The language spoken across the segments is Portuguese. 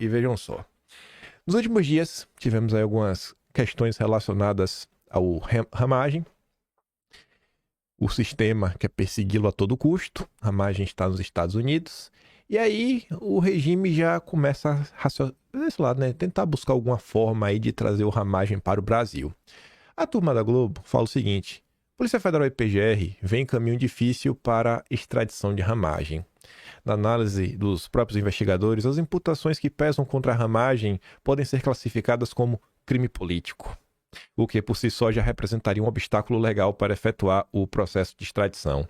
E vejam só. Nos últimos dias, tivemos aí algumas questões relacionadas ao ramagem. O sistema quer persegui-lo a todo custo. A ramagem está nos Estados Unidos. E aí o regime já começa tentar buscar alguma forma aí de trazer o ramagem para o Brasil. A turma da Globo fala o seguinte: Polícia Federal e PGR vem em caminho difícil para extradição de ramagem. Na análise dos próprios investigadores, as imputações que pesam contra a ramagem podem ser classificadas como crime político, o que por si só já representaria um obstáculo legal para efetuar o processo de extradição.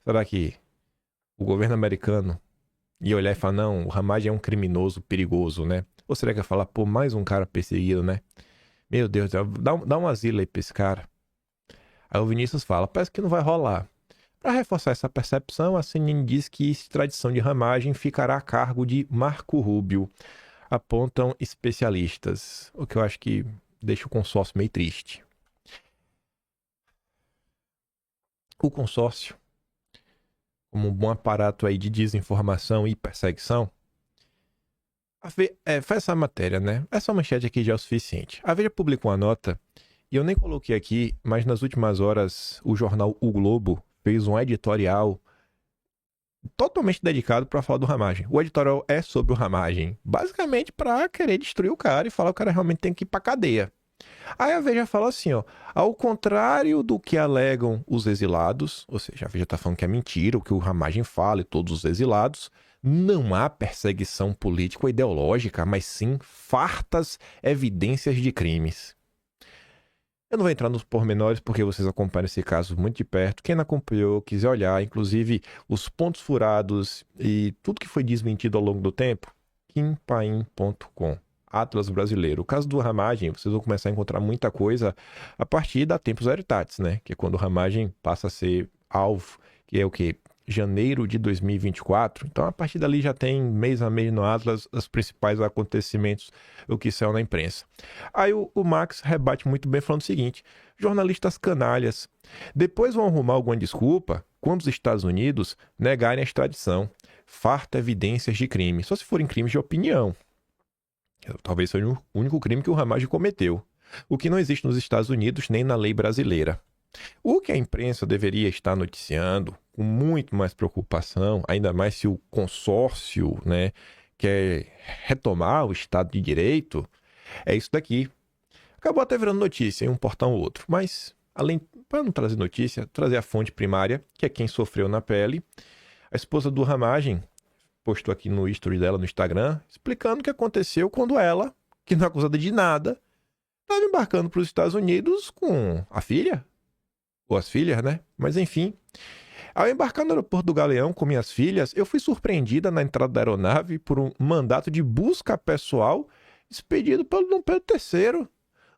Será que o governo americano ia olhar e falar, não, o ramagem é um criminoso perigoso, né? Ou será que ia falar, pô, mais um cara perseguido, né? Meu Deus, dá um asilo aí pra esse cara. Aí o Vinícius fala, parece que não vai rolar. Para reforçar essa percepção, a CNN diz que extradição de ramagem ficará a cargo de Marco Rubio, apontam especialistas, o que eu acho que deixa o consórcio meio triste. O consórcio, como um bom aparato aí de desinformação e perseguição, faz essa matéria, né? Essa manchete aqui já é o suficiente. A Veja publicou uma nota, e eu nem coloquei aqui, mas nas últimas horas o jornal O Globo fez um editorial totalmente dedicado para falar do ramagem. O editorial é sobre o ramagem, basicamente para querer destruir o cara e falar que o cara realmente tem que ir para cadeia. Aí a Veja fala assim, ó, ao contrário do que alegam os exilados, ou seja, a Veja está falando que é mentira, o que o ramagem fala e todos os exilados, não há perseguição política ou ideológica, mas sim fartas evidências de crimes. Eu não vou entrar nos pormenores porque vocês acompanham esse caso muito de perto. Quem não acompanhou, quiser olhar, inclusive os pontos furados e tudo que foi desmentido ao longo do tempo, kimpaim.com, Atlas Brasileiro. O caso do ramagem, vocês vão começar a encontrar muita coisa a partir da Tempus Veritatis, né? Que é quando o ramagem passa a ser alvo, que é o quê? Janeiro de 2024. Então, a partir dali já tem mês a mês no Atlas os principais acontecimentos, o que saiu na imprensa. Aí o Max rebate muito bem falando o seguinte: jornalistas canalhas, depois vão arrumar alguma desculpa quando os Estados Unidos negarem a extradição. Farta evidências de crime, só se forem crimes de opinião. Talvez seja o único crime que o Ramagem cometeu, o que não existe nos Estados Unidos nem na lei brasileira. O que a imprensa deveria estar noticiando com muito mais preocupação, ainda mais se o consórcio, né, quer retomar o Estado de Direito, é isso daqui. Acabou até virando notícia em um portal ou outro, mas para não trazer notícia, trazer a fonte primária, que é quem sofreu na pele. A esposa do Ramagem postou aqui no history dela no Instagram, explicando o que aconteceu quando ela, que não é acusada de nada, estava embarcando para os Estados Unidos com a filha, ou as filhas, né? Mas enfim, ao embarcar no aeroporto do Galeão com minhas filhas, eu fui surpreendida na entrada da aeronave por um mandato de busca pessoal expedido pelo Dom Pedro III.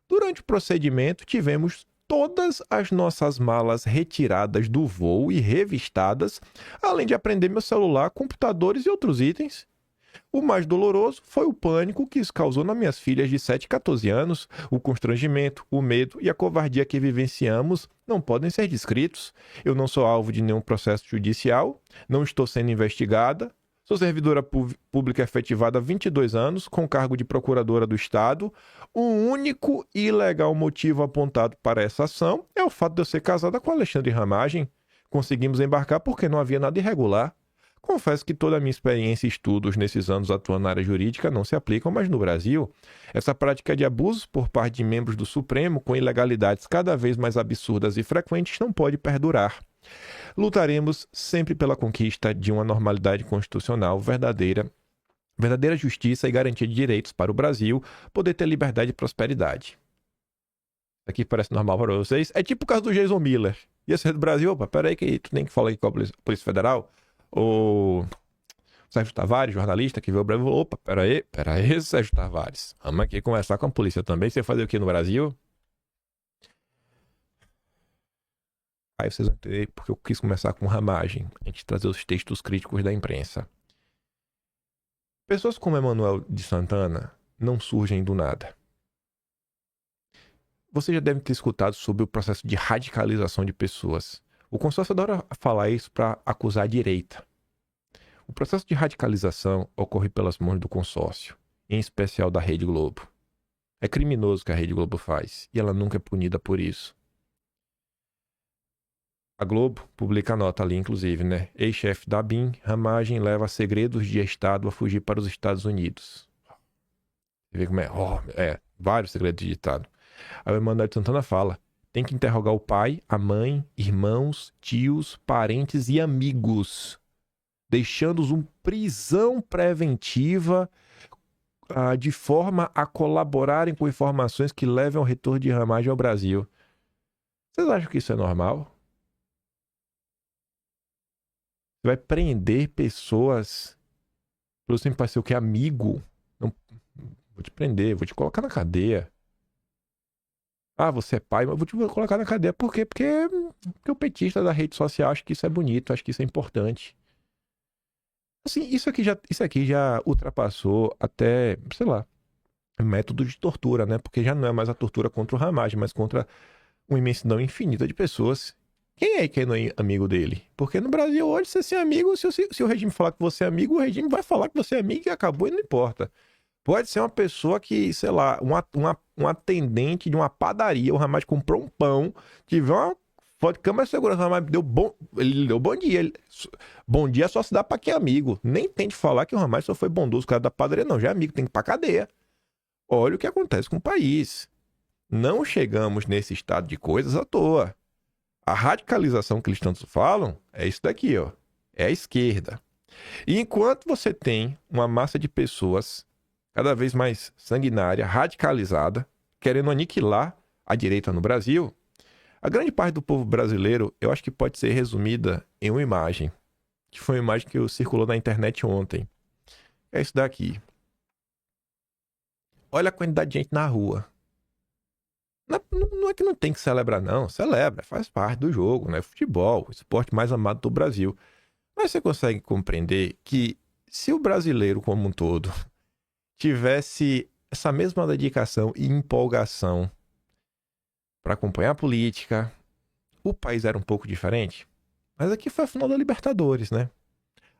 Durante o procedimento, tivemos todas as nossas malas retiradas do voo e revistadas, além de apreender meu celular, computadores e outros itens. O mais doloroso foi o pânico que isso causou nas minhas filhas de 7 e 14 anos. O constrangimento, o medo e a covardia que vivenciamos não podem ser descritos. Eu não sou alvo de nenhum processo judicial, não estou sendo investigada. Sou servidora pública efetivada há 22 anos, com cargo de procuradora do Estado. O único e ilegal motivo apontado para essa ação é o fato de eu ser casada com Alexandre Ramagem. Conseguimos embarcar porque não havia nada irregular. Confesso que toda a minha experiência e estudos nesses anos atuando na área jurídica não se aplicam mais no Brasil. Essa prática de abusos por parte de membros do Supremo, com ilegalidades cada vez mais absurdas e frequentes, não pode perdurar. Lutaremos sempre pela conquista de uma normalidade constitucional verdadeira justiça e garantia de direitos para o Brasil poder ter liberdade e prosperidade. Aqui parece normal para vocês. É tipo o caso do Jason Miller. Ia ser do Brasil? Opa, peraí que tu tem que falar aqui com a Polícia Federal. O Sérgio Tavares, jornalista, que veio ao Brasil, opa, peraí, Sérgio Tavares, vamos aqui conversar com a polícia também, você fazer o que no Brasil? Aí vocês vão entender porque eu quis começar com ramagem, a gente trazer os textos críticos da imprensa. Pessoas como Emanuel de Santana não surgem do nada. Você já deve ter escutado sobre o processo de radicalização de pessoas. O consórcio adora falar isso para acusar a direita. O processo de radicalização ocorre pelas mãos do consórcio. em especial da Rede Globo. É criminoso o que a Rede Globo faz, e ela nunca é punida por isso. A Globo publica a nota ali, inclusive, né? Ex-chefe da BIM, Ramagem leva segredos de Estado a fugir para os Estados Unidos. Você vê como é? Vários segredos de Estado. Aí o Emanuel de Santana fala, tem que interrogar o pai, a mãe, irmãos, tios, parentes e amigos, deixando-os uma prisão preventiva de forma a colaborarem com informações que levem ao retorno de Ramagem ao Brasil. Vocês acham que isso é normal? Você vai prender pessoas pelo simples ser o que é amigo? Não, vou te prender, vou te colocar na cadeia. Ah, você é pai, mas vou te colocar na cadeia. Por quê? Porque o petista da rede social acha que isso é bonito, acha que isso é importante. Assim, isso aqui já ultrapassou até, sei lá, método de tortura, né? Porque já não é mais a tortura contra o Ramagem, mas contra uma imensidão infinita de pessoas. Quem é que não é amigo dele? Porque no Brasil hoje, você é amigo, se o regime falar que você é amigo, o regime vai falar que você é amigo e acabou e não importa. Pode ser uma pessoa que, sei lá, um atendente de uma padaria, o Ramagem comprou um pão, tiver uma foto de câmera de segurança, o Ramagem ele deu bom dia. Bom dia só se dá pra quem é amigo. Nem tente falar que o Ramagem só foi bondoso, o cara da padaria, não. Já é amigo, tem que ir pra cadeia. Olha o que acontece com o país. Não chegamos nesse estado de coisas à toa. A radicalização que eles tanto falam é isso daqui, ó. É a esquerda. E enquanto você tem uma massa de pessoas cada vez mais sanguinária, radicalizada, querendo aniquilar a direita no Brasil, a grande parte do povo brasileiro, eu acho que pode ser resumida em uma imagem, que foi uma imagem que circulou na internet ontem. É isso daqui. Olha a quantidade de gente na rua. Não é que não tem que celebrar, não. Celebra, faz parte do jogo, né? Futebol, o esporte mais amado do Brasil. Mas você consegue compreender que se o brasileiro como um todo tivesse essa mesma dedicação e empolgação para acompanhar a política, o país era um pouco diferente. Mas aqui foi a final da Libertadores, né?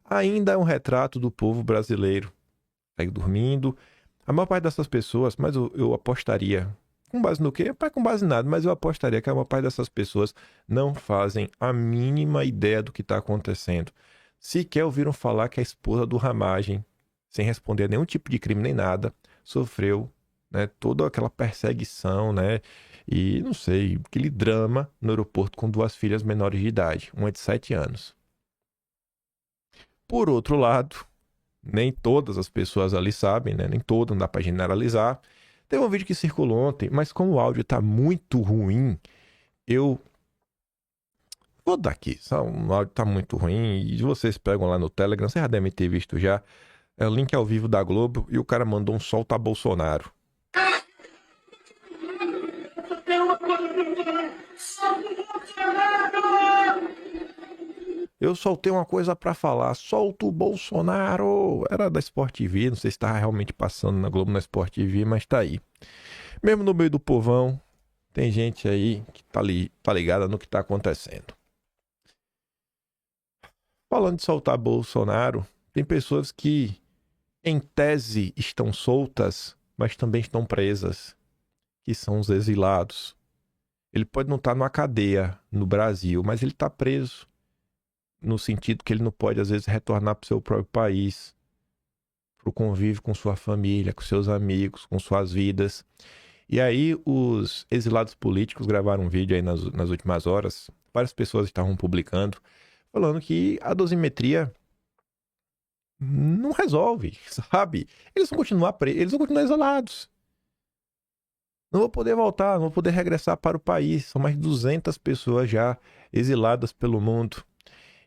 Ainda é um retrato do povo brasileiro. Segue dormindo. A maior parte dessas pessoas, mas eu apostaria, com base no quê? Com base em nada, mas eu apostaria que a maior parte dessas pessoas não fazem a mínima ideia do que está acontecendo. Sequer ouviram falar que a esposa do Ramagem, sem responder a nenhum tipo de crime nem nada, sofreu, né, toda aquela perseguição, né, e não sei, aquele drama no aeroporto com duas filhas menores de idade, uma de 7 anos. Por outro lado, nem todas as pessoas ali sabem, né, nem todas, não dá para generalizar. Teve um vídeo que circulou ontem, mas como o áudio tá muito ruim, eu vou dar aqui. O áudio tá muito ruim e vocês pegam lá no Telegram, vocês já devem ter visto já. É o link ao vivo da Globo e o cara mandou um solta Bolsonaro. Eu soltei uma coisa pra falar, solta o Bolsonaro. Era da Sport TV, não sei se tava realmente passando na Globo na Sport TV, mas tá aí. Mesmo no meio do povão, tem gente aí que tá ligada no que tá acontecendo. Falando de soltar Bolsonaro, tem pessoas que em tese estão soltas, mas também estão presas, que são os exilados. Ele pode não estar numa cadeia no Brasil, mas ele está preso, no sentido que ele não pode, às vezes, retornar para o seu próprio país, para o convívio com sua família, com seus amigos, com suas vidas. E aí os exilados políticos gravaram um vídeo aí nas últimas horas, várias pessoas estavam publicando, falando que a dosimetria não resolve, sabe? Eles vão continuar presos, eles vão continuar isolados. Não vou poder voltar, não vou poder regressar para o país. São mais de 200 pessoas já exiladas pelo mundo.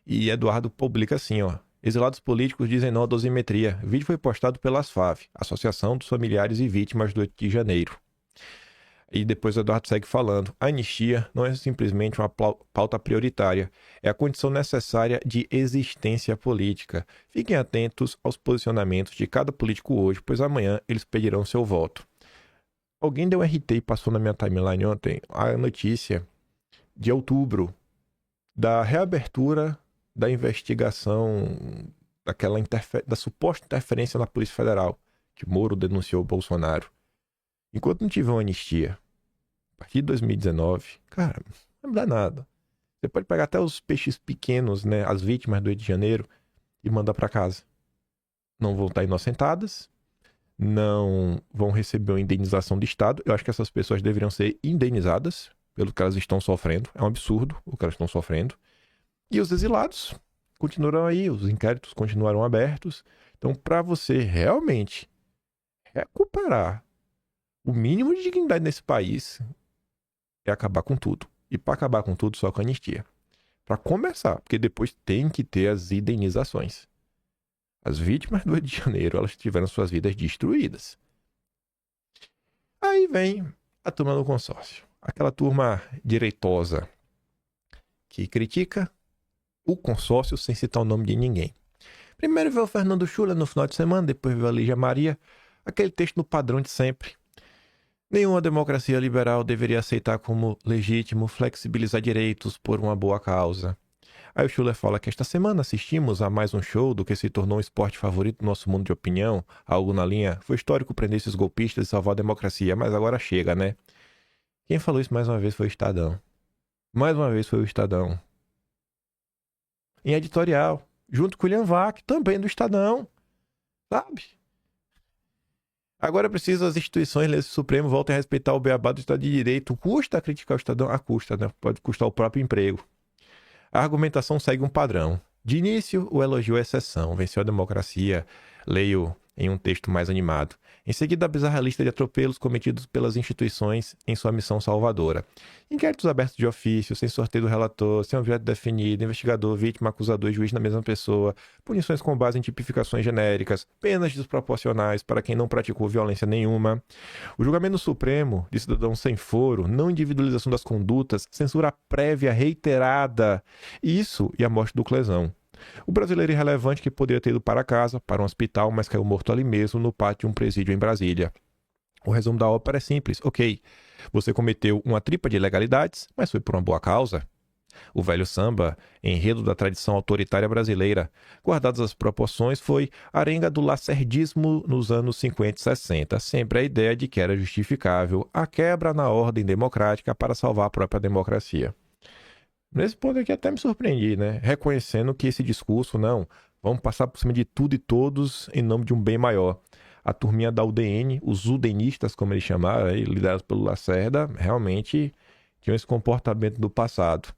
E Eduardo publica assim, ó. Exilados políticos dizem não à dosimetria. O vídeo foi postado pela ASFAV, Associação dos Familiares e Vítimas do 8 de Janeiro. E depois o Eduardo segue falando. A anistia não é simplesmente uma pauta prioritária. É a condição necessária de existência política. Fiquem atentos aos posicionamentos de cada político hoje, pois amanhã eles pedirão seu voto. Alguém deu um RT e passou na minha timeline ontem a notícia de outubro da reabertura da investigação da suposta interferência na Polícia Federal, que Moro denunciou o Bolsonaro. Enquanto não tiver uma anistia, a partir de 2019, cara, não vai mudar nada. Você pode pegar até os peixes pequenos, né, as vítimas do 8 de janeiro, e mandar para casa. Não vão estar inocentadas, não vão receber uma indenização do Estado. Eu acho que essas pessoas deveriam ser indenizadas pelo que elas estão sofrendo. É um absurdo o que elas estão sofrendo. E os exilados continuarão aí, os inquéritos continuarão abertos. Então, para você realmente recuperar o mínimo de dignidade nesse país, é acabar com tudo. E para acabar com tudo, só com anistia. Para começar, porque depois tem que ter as indenizações. As vítimas do 8 de janeiro, elas tiveram suas vidas destruídas. Aí vem a turma do consórcio. Aquela turma direitosa que critica o consórcio sem citar o nome de ninguém. Primeiro veio o Fernando Schuller no final de semana, depois veio a Lígia Maria. Aquele texto no padrão de sempre. Nenhuma democracia liberal deveria aceitar como legítimo flexibilizar direitos por uma boa causa. Aí o Schuller fala que esta semana assistimos a mais um show do que se tornou um esporte favorito do nosso mundo de opinião, algo na linha, foi histórico prender esses golpistas e salvar a democracia, mas agora chega, né? Quem falou isso mais uma vez foi o Estadão. Mais uma vez foi o Estadão. Em editorial, junto com o William Vac, também do Estadão, sabe? Agora é preciso as instituições do Supremo voltem a respeitar o beabá do Estado de Direito. Custa criticar o Estadão? Custa, né? Pode custar o próprio emprego. A argumentação segue um padrão. De início, o elogio é exceção, venceu a democracia, leio em um texto mais animado. Em seguida, a bizarra lista de atropelos cometidos pelas instituições em sua missão salvadora. Inquéritos abertos de ofício, sem sorteio do relator, sem objeto definido, investigador, vítima, acusador e juiz na mesma pessoa, punições com base em tipificações genéricas, penas desproporcionais para quem não praticou violência nenhuma. O julgamento supremo de cidadão sem foro, não individualização das condutas, censura prévia reiterada. Isso e a morte do Clesão. O brasileiro irrelevante que poderia ter ido para casa, para um hospital, mas caiu morto ali mesmo, no pátio de um presídio em Brasília. O resumo da ópera é simples. Ok, você cometeu uma tripa de ilegalidades, mas foi por uma boa causa. O velho samba, enredo da tradição autoritária brasileira, guardadas as proporções, foi arenga do lacerdismo nos anos 50 e 60, sempre a ideia de que era justificável a quebra na ordem democrática para salvar a própria democracia. Nesse ponto aqui até me surpreendi, né? Reconhecendo que esse discurso, não, vamos passar por cima de tudo e todos em nome de um bem maior. A turminha da UDN, os udenistas, como eles chamaram, liderados pelo Lacerda, realmente tinham esse comportamento do passado.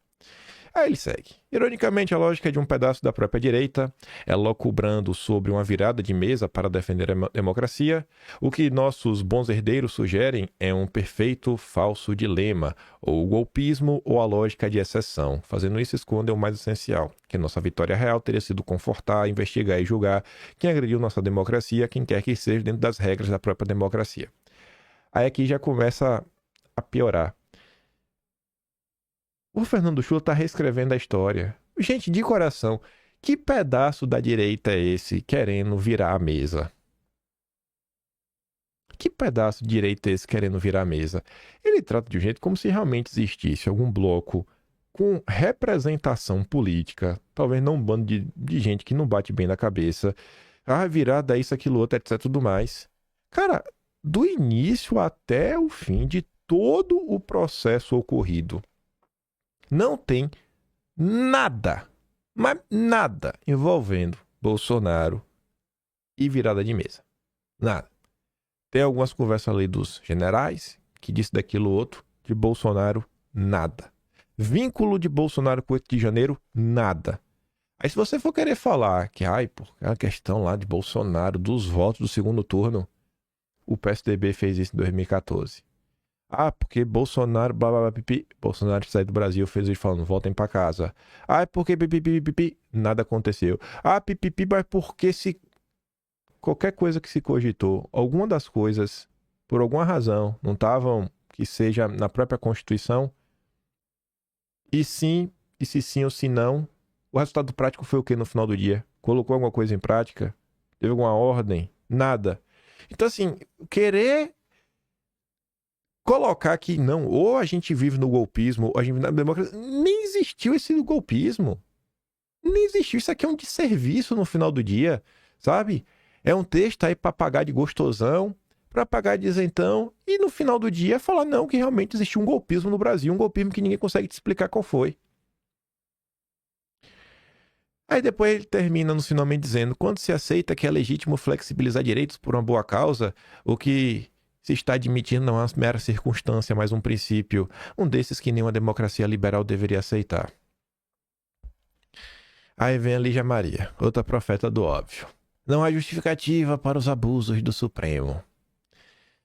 Aí ele segue. Ironicamente, a lógica é de um pedaço da própria direita, ela cobrando sobre uma virada de mesa para defender a democracia. O que nossos bons herdeiros sugerem é um perfeito falso dilema, ou o golpismo ou a lógica de exceção. Fazendo isso, escondem o mais essencial, que nossa vitória real teria sido confortar, investigar e julgar quem agrediu nossa democracia, quem quer que seja, dentro das regras da própria democracia. Aí aqui já começa a piorar. O Fernando Schuller está reescrevendo a história. Gente, de coração, que pedaço da direita é esse querendo virar a mesa? Que pedaço de direita é esse querendo virar a mesa? Ele trata de um jeito como se realmente existisse algum bloco com representação política, talvez não um bando de gente que não bate bem na cabeça, virada isso, aquilo, outro, etc, tudo mais. Cara, do início até o fim de todo o processo ocorrido, não tem nada, mas nada envolvendo Bolsonaro e virada de mesa. Nada. Tem algumas conversas ali dos generais, que disse daquilo outro, de Bolsonaro, nada. Vínculo de Bolsonaro com o 8 de janeiro, nada. Aí se você for querer falar que, porque a questão lá de Bolsonaro, dos votos do segundo turno, o PSDB fez isso em 2014. Porque Bolsonaro, blá, blá, blá, pipi. Bolsonaro saiu do Brasil, fez isso falando, voltem pra casa. Porque pipi, pipi, nada aconteceu. Pipi, mas porque se qualquer coisa que se cogitou, alguma das coisas, por alguma razão, não estavam, que seja na própria Constituição, e sim, e se sim ou se não, o resultado prático foi o que no final do dia? Colocou alguma coisa em prática? Teve alguma ordem? Nada. Então, assim, querer colocar que não, ou a gente vive no golpismo, ou a gente vive na democracia. Nem existiu esse golpismo. Nem existiu. Isso aqui é um desserviço no final do dia, sabe? É um texto aí para pagar de gostosão, para pagar de isentão, e no final do dia falar não, que realmente existiu um golpismo no Brasil, um golpismo que ninguém consegue te explicar qual foi. Aí depois ele termina no finalmente dizendo: quando se aceita que é legítimo flexibilizar direitos por uma boa causa, o que se está admitindo não é uma mera circunstância, mas um princípio, um desses que nenhuma democracia liberal deveria aceitar. Aí vem a Lígia Maria, outra profeta do óbvio. Não há justificativa para os abusos do Supremo.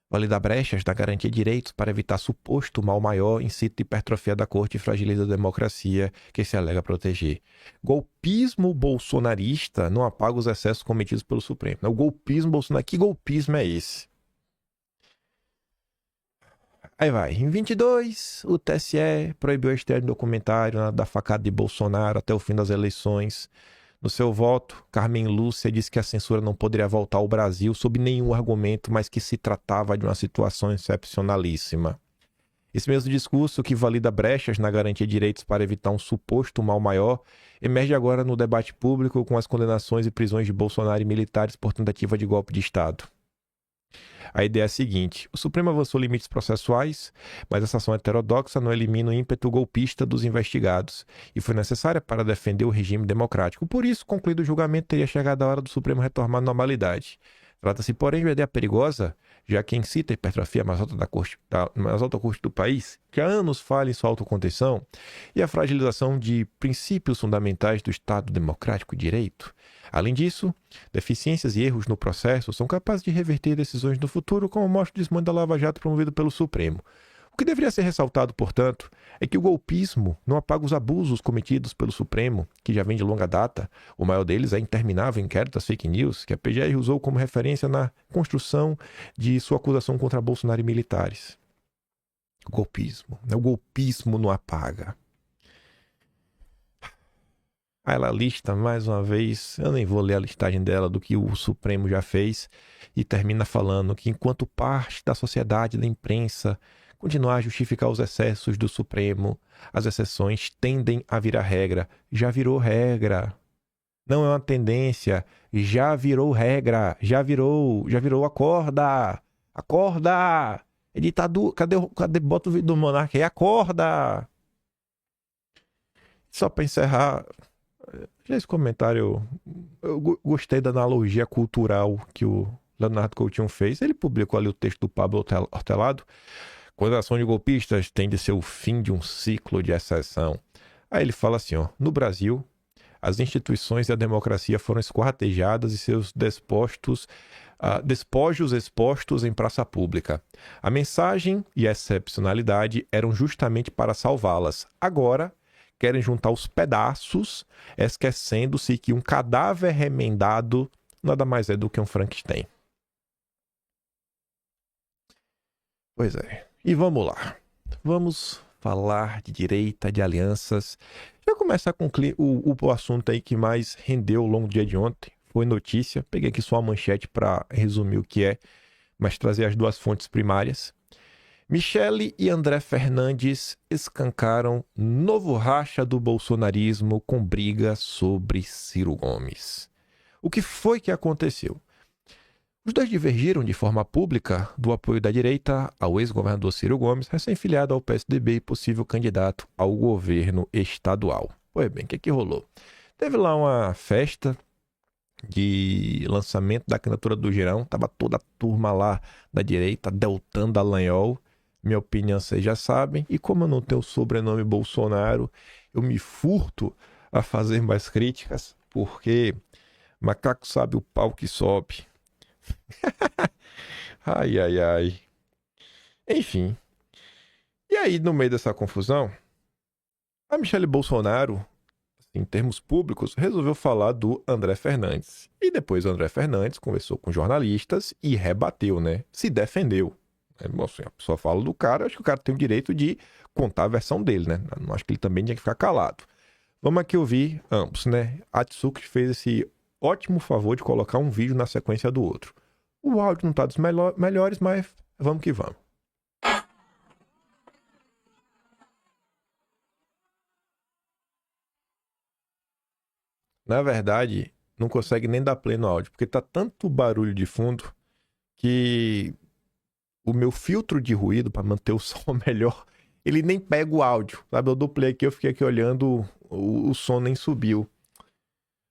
Valida brechas da garantia de direitos para evitar suposto mal maior, incita hipertrofia da corte e fragiliza a democracia que se alega proteger. Golpismo bolsonarista não apaga os excessos cometidos pelo Supremo. O golpismo bolsonarista, que golpismo é esse? Aí vai, em 22, o TSE proibiu a estreia de documentário da facada de Bolsonaro até o fim das eleições. No seu voto, Carmen Lúcia disse que a censura não poderia voltar ao Brasil sob nenhum argumento, mas que se tratava de uma situação excepcionalíssima. Esse mesmo discurso, que valida brechas na garantia de direitos para evitar um suposto mal maior, emerge agora no debate público com as condenações e prisões de Bolsonaro e militares por tentativa de golpe de Estado. A ideia é a seguinte: o Supremo avançou limites processuais, mas essa ação heterodoxa não elimina o ímpeto golpista dos investigados e foi necessária para defender o regime democrático. Por isso, concluído o julgamento, teria chegado a hora do Supremo retomar a normalidade. Trata-se, porém, de uma ideia perigosa, já que incita a hipertrofia mais alta mais alta corte do país, que há anos falha em sua autocontenção, e a fragilização de princípios fundamentais do Estado democrático de direito. Além disso, deficiências e erros no processo são capazes de reverter decisões no futuro, como mostra o desmando da Lava Jato promovido pelo Supremo. O que deveria ser ressaltado, portanto, é que o golpismo não apaga os abusos cometidos pelo Supremo, que já vem de longa data. O maior deles é a interminável inquérito das fake news, que a PGR usou como referência na construção de sua acusação contra Bolsonaro e militares. O golpismo não apaga. Aí ela lista mais uma vez, eu nem vou ler a listagem dela do que o Supremo já fez, e termina falando que enquanto parte da sociedade, da imprensa, continuar a justificar os excessos do Supremo, as exceções tendem a virar regra. Já virou regra. Não é uma tendência, já virou regra. Já virou, acorda! Acorda! É ditadura, cadê bota o vídeo do Monarca aí? Acorda! Só para encerrar, já esse comentário, eu gostei da analogia cultural que o Leonardo Coutinho fez. Ele publicou ali o texto do Pablo Hortelado. Quando a ação de golpistas tem de ser o fim de um ciclo de exceção. Aí ele fala assim, ó: no Brasil, as instituições e a democracia foram esquartejadas e seus despojos expostos em praça pública. A mensagem e a excepcionalidade eram justamente para salvá-las. Agora, querem juntar os pedaços, esquecendo-se que um cadáver remendado nada mais é do que um Frankenstein. Pois é. E vamos lá. Vamos falar de direita, de alianças. Já começar com o assunto aí que mais rendeu ao longo do dia de ontem. Foi notícia. Peguei aqui só uma manchete para resumir o que é, mas trazer as duas fontes primárias. Michele e André Fernandes escancaram novo racha do bolsonarismo com briga sobre Ciro Gomes. O que foi que aconteceu? Os dois divergiram de forma pública do apoio da direita ao ex-governador Ciro Gomes, recém-filiado ao PSDB e possível candidato ao governo estadual. Pois bem, o que rolou? Teve lá uma festa de lançamento da candidatura do Girão, tava toda a turma lá da direita, Deltan Dallagnol. Minha opinião vocês já sabem, e como eu não tenho o sobrenome Bolsonaro, eu me furto a fazer mais críticas, porque macaco sabe o pau que sobe. Ai, ai, ai. Enfim. E aí, no meio dessa confusão, a Michele Bolsonaro, em termos públicos, resolveu falar do André Fernandes. E depois o André Fernandes conversou com jornalistas e rebateu, né? Se defendeu. Assim, a pessoa fala do cara, acho que o cara tem o direito de contar a versão dele, né? Não acho que ele também tinha que ficar calado. Vamos aqui ouvir ambos, né? A Atsuki fez esse ótimo favor de colocar um vídeo na sequência do outro. O áudio não tá dos melhores, mas vamos que vamos. Na verdade, não consegue nem dar play no áudio, porque tá tanto barulho de fundo que o meu filtro de ruído para manter o som melhor, ele nem pega o áudio, sabe? Eu dou play aqui, eu fiquei aqui olhando, o som nem subiu.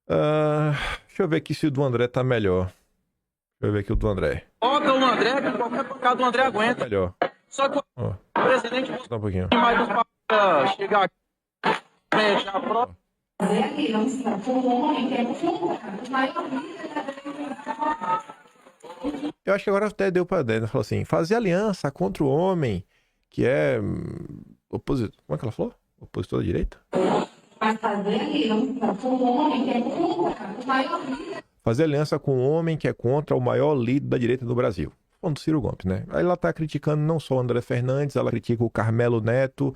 Deixa eu ver aqui se o do André tá melhor. Deixa eu ver aqui o do André. Coloca o André, que qualquer pancada do André aguenta. Melhor. Só que o presidente Só um pouquinho. mais dos para chegar aqui, a própria. Eu acho que agora até deu pra dentro. Falou assim: fazer aliança contra o homem que é opositor. Como é que ela falou? Opositor da direita? Fazer aliança com o homem que é contra o maior líder da direita do Brasil. Falando do Ciro Gomes, né? Aí ela tá criticando não só o André Fernandes, ela critica o Carmelo Neto,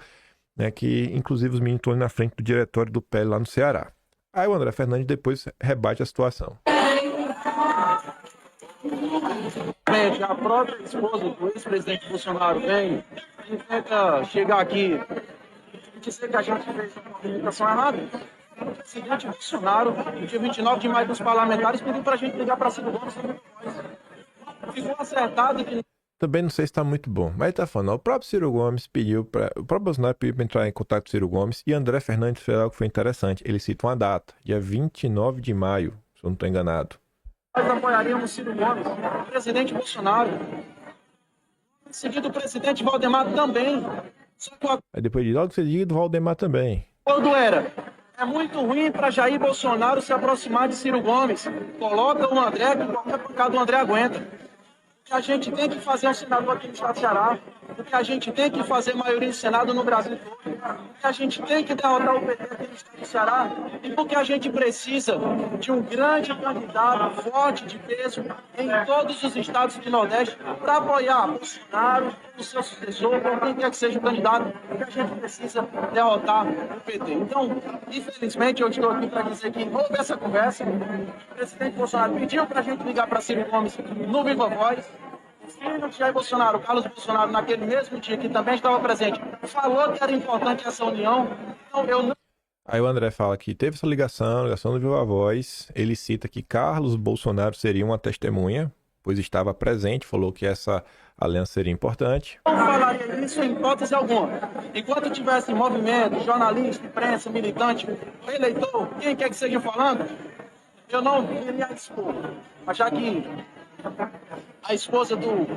né? Que inclusive os meninos estão ali na frente do diretório do PL lá no Ceará. Aí o André Fernandes depois rebate a situação. A própria esposa do ex-presidente Bolsonaro vem e tenta chegar aqui e dizer que a gente fez uma comunicação errada. O presidente Bolsonaro, no dia 29 de maio, dos parlamentares, pediu pra gente ligar pra Ciro Gomes. Ficou acertado que. Também não sei se tá muito bom, mas ele tá falando, ó, o próprio Ciro Gomes pediu para o próprio Bolsonaro pediu pra entrar em contato com o Ciro Gomes e André Fernandes fez algo que foi interessante. Ele cita uma data, dia 29 de maio, se eu não tô enganado. Nós apoiaríamos Ciro Gomes, o presidente Bolsonaro. Em seguida, o presidente Valdemar também. Só que o Aí depois de logo seguido, do Valdemar também. acordo era: é muito ruim para Jair Bolsonaro se aproximar de Ciro Gomes. Coloca o André, que qualquer pancada do André aguenta. O que a gente tem que fazer um senador aqui no estado do Ceará. O que a gente tem que fazer maioria de Senado no Brasil todo. O que a gente tem que derrotar o PT aqui no estado do Ceará. E porque a gente precisa de um grande candidato forte de peso em todos os estados do Nordeste para apoiar Bolsonaro, o seu sucessor, ou quem quer que seja o candidato, porque a gente precisa derrotar o PT. Então, infelizmente, eu estou aqui para dizer que houve essa conversa. O presidente Bolsonaro pediu para a gente ligar para Ciro Gomes no Viva Voz. O filho de Jair Bolsonaro, Carlos Bolsonaro, naquele mesmo dia que também estava presente, falou que era importante essa união. Então, eu não. Aí o André fala que teve essa ligação do Viva Voz. Ele cita que Carlos Bolsonaro seria uma testemunha, pois estava presente, falou que essa aliança seria importante. Não falaria isso em hipótese alguma. Enquanto tivesse movimento, jornalista, imprensa, militante, eleitor, quem quer que seja falando, eu não iria expor. Mas já que a esposa do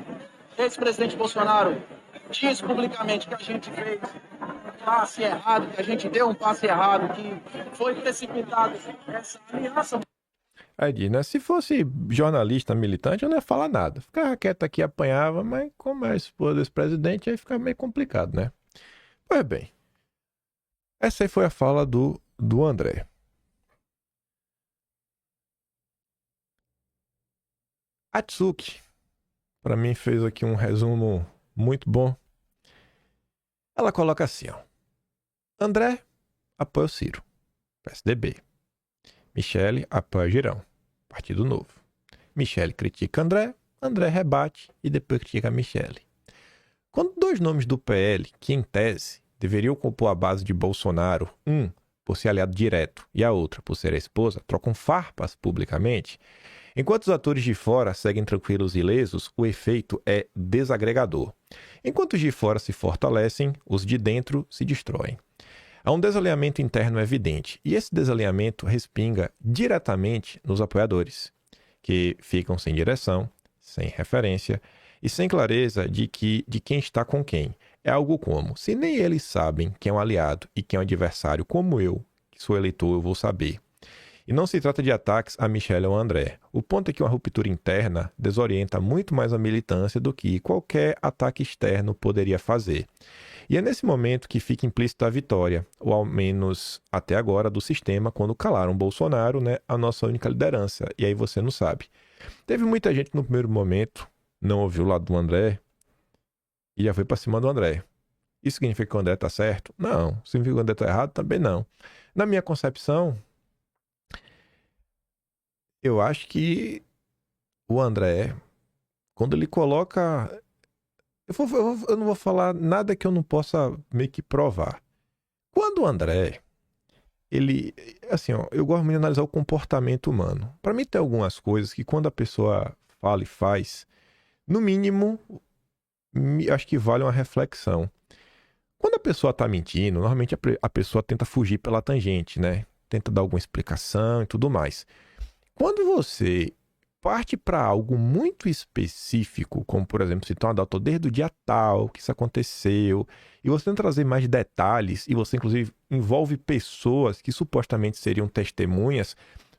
ex-presidente Bolsonaro diz publicamente que a gente fez um passe errado, que a gente deu um passe errado, que foi precipitado essa aliança. Aí diz, né? Se fosse jornalista militante, eu não ia falar nada. Ficava quieto aqui, apanhava, mas como é a esposa desse presidente, aí fica meio complicado, né? Pois bem. Essa aí foi a fala do André. Atsuki, para mim, fez aqui um resumo muito bom. Ela coloca assim, ó. André apoia o Ciro, PSDB. Michele apoia Girão, Partido Novo. Michele critica André, André rebate e depois critica Michele. Quando dois nomes do PL, que em tese deveriam compor a base de Bolsonaro, um por ser aliado direto e a outra por ser a esposa, trocam farpas publicamente, enquanto os atores de fora seguem tranquilos e ilesos, o efeito é desagregador. Enquanto os de fora se fortalecem, os de dentro se destroem. Há um desalinhamento interno evidente, e esse desalinhamento respinga diretamente nos apoiadores, que ficam sem direção, sem referência e sem clareza de quem está com quem. É algo como, se nem eles sabem quem é um aliado e quem é um adversário, como eu, que sou eleitor, eu vou saber. E não se trata de ataques a Michele ou a André. O ponto é que uma ruptura interna desorienta muito mais a militância do que qualquer ataque externo poderia fazer. E é nesse momento que fica implícita a vitória, ou ao menos até agora, do sistema, quando calaram Bolsonaro, né, a nossa única liderança. E aí você não sabe. Teve muita gente no primeiro momento, não ouviu o lado do André, e já foi pra cima do André. Isso significa que o André tá certo? Não. Significa que o André tá errado? Também não. Na minha concepção, eu acho que o André, quando ele coloca... Eu não vou falar nada que eu não possa meio que provar. Quando o André, ele, assim, ó, eu gosto muito de analisar o comportamento humano. Para mim tem algumas coisas que quando a pessoa fala e faz, no mínimo, acho que vale uma reflexão. Quando a pessoa tá mentindo, normalmente a pessoa tenta fugir pela tangente, né? Tenta dar alguma explicação e tudo mais. Quando você parte para algo muito específico, como por exemplo, citar uma data desde o dia tal que isso aconteceu, e você tenta trazer mais detalhes, e você inclusive envolve pessoas que supostamente seriam testemunhas,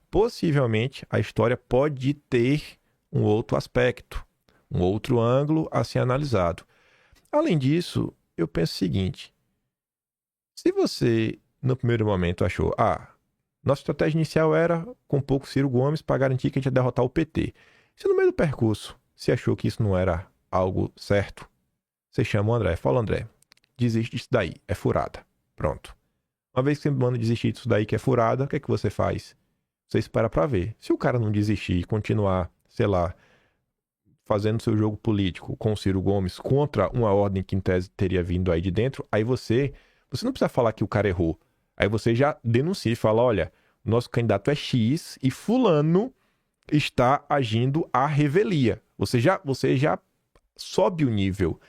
possivelmente a história pode ter um outro aspecto, um outro ângulo a ser analisado. Além disso, eu penso o seguinte: se você, no primeiro momento, achou, nossa estratégia inicial era compor com Ciro Gomes para garantir que a gente ia derrotar o PT. Se no meio do percurso você achou que isso não era algo certo, você chama o André. Fala, André, desiste disso daí, é furada. Pronto. Uma vez que você manda desistir disso daí que é furada, o que é que você faz? Você espera para ver. Se o cara não desistir e continuar, sei lá, fazendo seu jogo político com o Ciro Gomes contra uma ordem que em tese teria vindo aí de dentro, aí você não precisa falar que o cara errou. Aí você já denuncia e fala, olha, nosso candidato é X e fulano está agindo à revelia. Você já sobe o nível.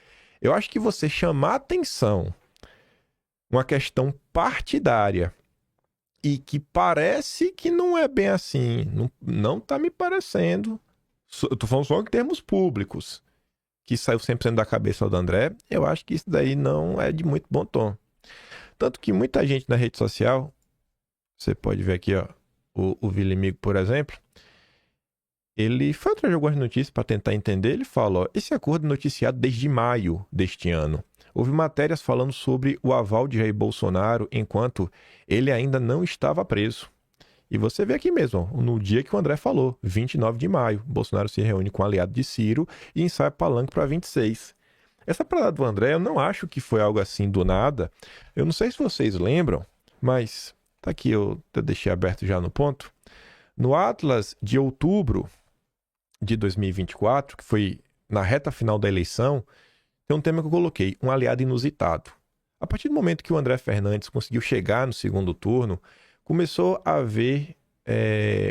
Eu acho que você chamar atenção uma questão partidária e que parece que não é bem assim, não tá me parecendo. Eu tô falando só em termos públicos, que saiu 100% da cabeça do André, eu acho que isso daí não é de muito bom tom. Tanto que muita gente na rede social, você pode ver aqui, ó, o Vilimigo, por exemplo, ele foi atrás de algumas notícias para tentar entender. Ele fala, ó, esse acordo é noticiado desde maio deste ano. Houve matérias falando sobre o aval de Jair Bolsonaro enquanto ele ainda não estava preso. E você vê aqui mesmo, ó, no dia que o André falou, 29 de maio, Bolsonaro se reúne com o aliado de Ciro e ensaia palanque para 26. Essa parada do André, eu não acho que foi algo assim do nada. Eu não sei se vocês lembram, mas tá aqui, eu deixei aberto já no ponto. No Atlas de outubro de 2024, que foi na reta final da eleição, tem um tema que eu coloquei, um aliado inusitado. A partir do momento que o André Fernandes conseguiu chegar no segundo turno, começou a haver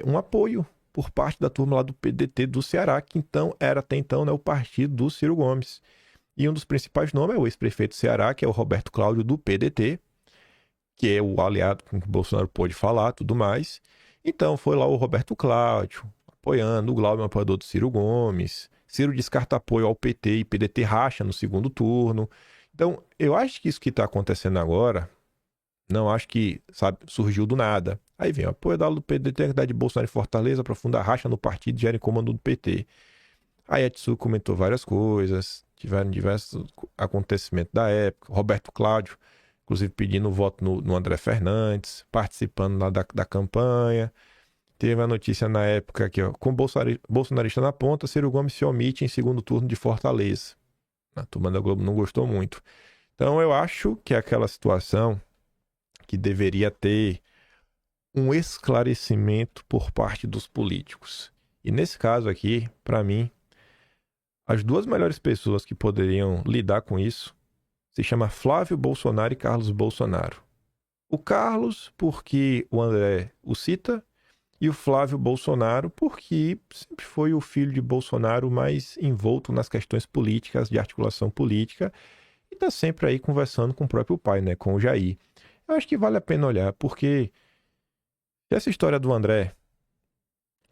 um apoio por parte da turma lá do PDT do Ceará, que então era até então, né, o partido do Ciro Gomes. E um dos principais nomes é o ex-prefeito do Ceará, que é o Roberto Cláudio do PDT, que é o aliado com que o Bolsonaro pôde falar, tudo mais. Então foi lá o Roberto Cláudio apoiando, o Glauber, apoiador do Ciro Gomes. Ciro descarta apoio ao PT e PDT racha no segundo turno. Então, eu acho que isso que está acontecendo agora, não acho que, sabe, surgiu do nada. Aí vem o apoio do PDT, da de Bolsonaro em Fortaleza, aprofunda a racha no partido e gera em comando do PT. Aí a Tsu comentou várias coisas, tiveram diversos acontecimentos da época. Roberto Cláudio, inclusive pedindo voto no André Fernandes, participando lá da campanha. Teve a notícia na época aqui, ó, com bolsonarista na ponta, Ciro Gomes se omite em segundo turno de Fortaleza. A turma da Globo não gostou muito. Então eu acho que é aquela situação que deveria ter um esclarecimento por parte dos políticos. E nesse caso aqui, para mim, as duas melhores pessoas que poderiam lidar com isso se chama Flávio Bolsonaro e Carlos Bolsonaro. O Carlos, porque o André o cita, e o Flávio Bolsonaro, porque sempre foi o filho de Bolsonaro mais envolto nas questões políticas, de articulação política, e está sempre aí conversando com o próprio pai, né, com o Jair. Eu acho que vale a pena olhar, porque se essa história do André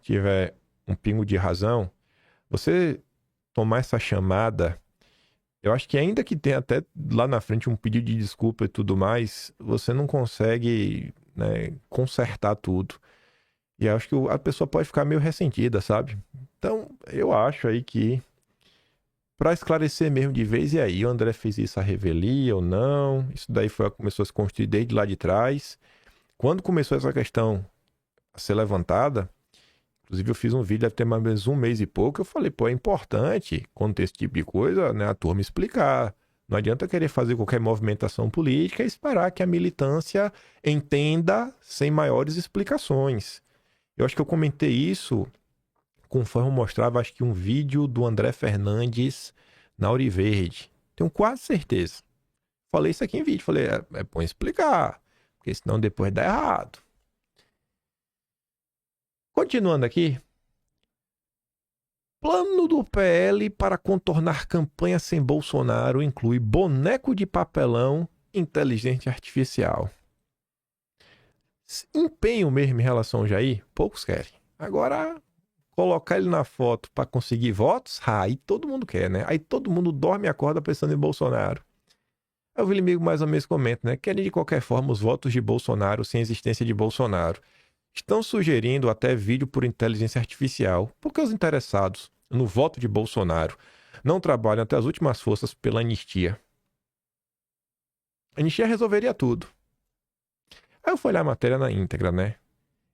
tiver um pingo de razão, você tomar essa chamada, eu acho que ainda que tenha até lá na frente um pedido de desculpa e tudo mais, você não consegue, né, consertar tudo. E eu acho que a pessoa pode ficar meio ressentida, sabe? Então, eu acho aí que, para esclarecer mesmo de vez, e aí, o André fez isso à revelia ou não? Isso daí começou a se construir desde lá de trás. Quando começou essa questão a ser levantada, inclusive eu fiz um vídeo, deve ter mais ou menos um mês e pouco, eu falei, pô, é importante, quando tem esse tipo de coisa, né, a turma explicar. Não adianta querer fazer qualquer movimentação política e esperar que a militância entenda sem maiores explicações. Eu acho que eu comentei isso conforme eu mostrava, acho que um vídeo do André Fernandes na Auriverde. Tenho quase certeza. Falei isso aqui em vídeo. Falei, é bom explicar. Porque senão depois dá errado. Continuando aqui. Plano do PL para contornar campanha sem Bolsonaro inclui boneco de papelão e inteligência artificial. Empenho mesmo em relação ao Jair, poucos querem. Agora, colocar ele na foto para conseguir votos, aí todo mundo quer, né? Aí todo mundo dorme e acorda pensando em Bolsonaro. Aí o inimigo mais ou menos comenta, né? Querem de qualquer forma os votos de Bolsonaro sem existência de Bolsonaro. Estão sugerindo até vídeo por inteligência artificial, porque os interessados no voto de Bolsonaro não trabalham até as últimas forças pela anistia. A anistia resolveria tudo. Aí eu fui olhar a matéria na íntegra, né?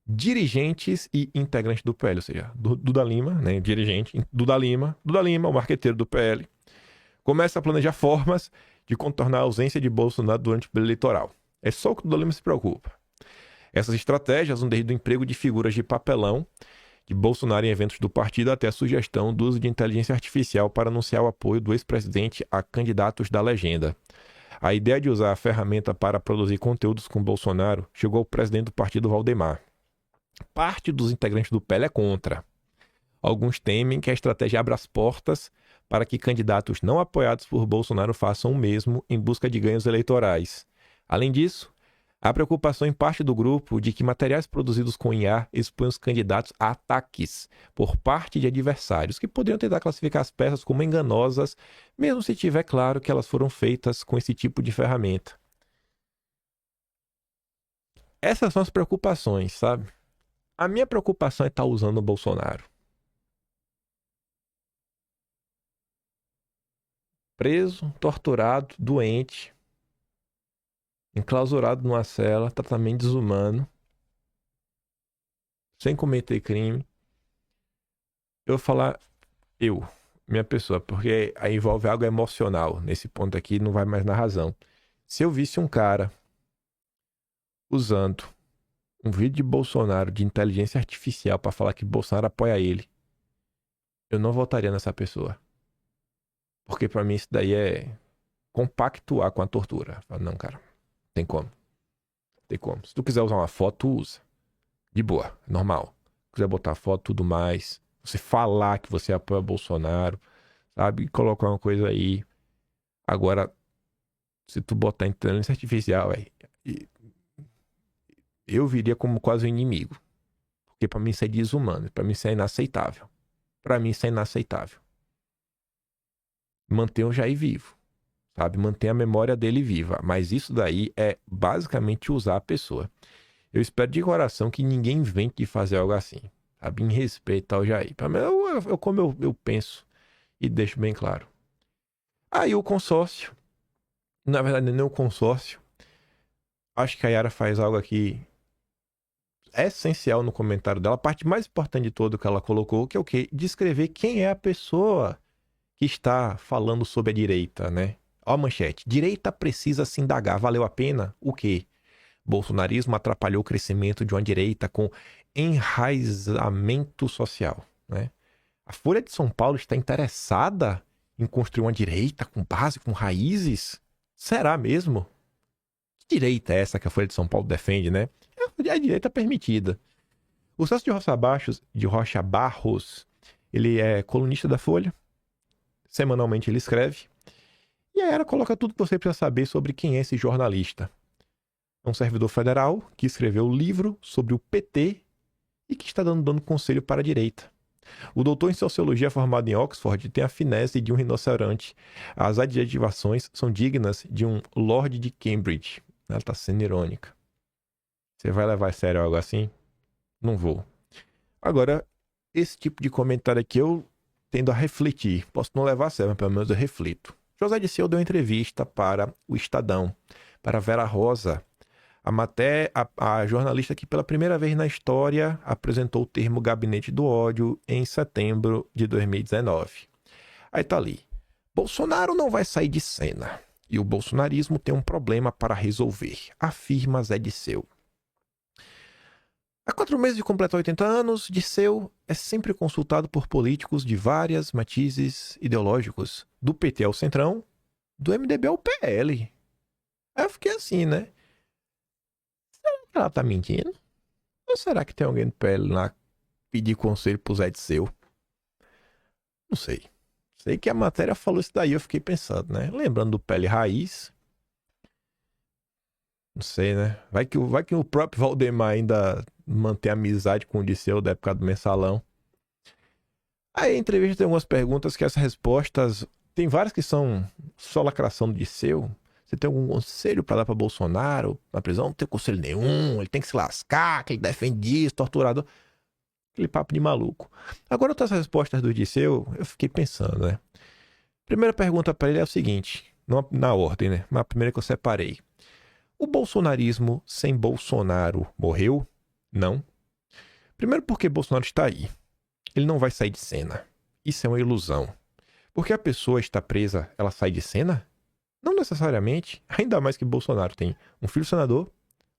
Dirigentes e integrantes do PL, ou seja, Duda Lima, né? Dirigente, Duda Lima, o marqueteiro do PL, começa a planejar formas de contornar a ausência de Bolsonaro durante o período eleitoral. É só o que o Duda Lima se preocupa. Essas estratégias vão desde o emprego de figuras de papelão de Bolsonaro em eventos do partido até a sugestão do uso de inteligência artificial para anunciar o apoio do ex-presidente a candidatos da legenda. A ideia de usar a ferramenta para produzir conteúdos com Bolsonaro chegou ao presidente do partido, Valdemar. Parte dos integrantes do PL é contra. Alguns temem que a estratégia abra as portas para que candidatos não apoiados por Bolsonaro façam o mesmo em busca de ganhos eleitorais. Além disso, há preocupação em parte do grupo de que materiais produzidos com IA expõem os candidatos a ataques por parte de adversários, que poderiam tentar classificar as peças como enganosas, mesmo se tiver claro que elas foram feitas com esse tipo de ferramenta. Essas são as preocupações, sabe? A minha preocupação é estar usando o Bolsonaro. Preso, torturado, doente, enclausurado numa cela, tratamento desumano, sem cometer crime. Eu vou falar minha pessoa, porque aí envolve algo emocional. Nesse ponto aqui não vai mais na razão. Se eu visse um cara usando um vídeo de Bolsonaro de inteligência artificial para falar que Bolsonaro apoia ele, eu não votaria nessa pessoa. Porque para mim isso daí é compactuar com a tortura. Não, cara. Tem como. Tem como. Se tu quiser usar uma foto, tu usa. De boa. Normal. Se quiser botar foto, tudo mais. Você falar que você apoia Bolsonaro, sabe? E colocar uma coisa aí. Agora, se tu botar inteligência artificial, eu viria como quase um inimigo. Porque pra mim isso é desumano. Pra mim isso é inaceitável. Pra mim isso é inaceitável. Mantenha o Jair vivo. Sabe? Manter a memória dele viva. Mas isso daí é basicamente usar a pessoa. Eu espero de coração que ninguém invente de fazer algo assim. Sabe? Em respeito ao Jair. Pra mim, como eu penso e deixo bem claro. Aí o consórcio. Na verdade, não é o consórcio. Acho que a Yara faz algo aqui essencial no comentário dela. A parte mais importante de todo que ela colocou, que é o quê? Descrever quem é a pessoa que está falando sobre a direita, né? Ó a manchete. Direita precisa se indagar. Valeu a pena? O quê? Bolsonarismo atrapalhou o crescimento de uma direita com enraizamento social, né? A Folha de São Paulo está interessada em construir uma direita com base, com raízes? Será mesmo? Que direita é essa que a Folha de São Paulo defende, né? É a direita permitida. O Celso de Rocha Barros, ele é colunista da Folha. Semanalmente ele escreve. E aí ela coloca tudo que você precisa saber sobre quem é esse jornalista. É um servidor federal que escreveu um livro sobre o PT e que está dando conselho para a direita. O doutor em Sociologia formado em Oxford tem a finesse de um rinoceronte. As adjetivações são dignas de um Lord de Cambridge. Ela está sendo irônica. Você vai levar a sério algo assim? Não vou. Agora, esse tipo de comentário aqui eu tendo a refletir. Posso não levar a sério, mas pelo menos eu reflito. José Dirceu deu entrevista para o Estadão, para Vera Rosa. A jornalista que pela primeira vez na história apresentou o termo gabinete do ódio em setembro de 2019. Aí tá ali. Bolsonaro não vai sair de cena. E o bolsonarismo tem um problema para resolver, afirma Zé Dirceu. Há 4 meses de completar 80 anos, Dirceu é sempre consultado por políticos de várias matizes ideológicos, do PT ao Centrão, do MDB ao PL. Aí eu fiquei assim, né? Ela tá mentindo? Ou será que tem alguém do PL lá pedir conselho pro Zé Disseu? Não sei. Sei que a matéria falou isso daí, eu fiquei pensando, né? Lembrando do PL Raiz. Não sei, né? Vai que o próprio Valdemar ainda mantém amizade com o Disseu da época do Mensalão. Aí a entrevista tem algumas perguntas que essas respostas... Tem várias que são só lacração do Disseu. Você tem algum conselho pra dar pra Bolsonaro na prisão? Não tem conselho nenhum, ele tem que se lascar, que ele defende isso, torturador. Aquele papo de maluco. Agora, outras respostas do Disseu, eu fiquei pensando, né? Primeira pergunta pra ele é o seguinte, na ordem, né? Mas a primeira que eu separei. O bolsonarismo sem Bolsonaro morreu? Não. Primeiro porque Bolsonaro está aí. Ele não vai sair de cena. Isso é uma ilusão. Porque a pessoa está presa, ela sai de cena? Não necessariamente. Ainda mais que Bolsonaro tem um filho senador,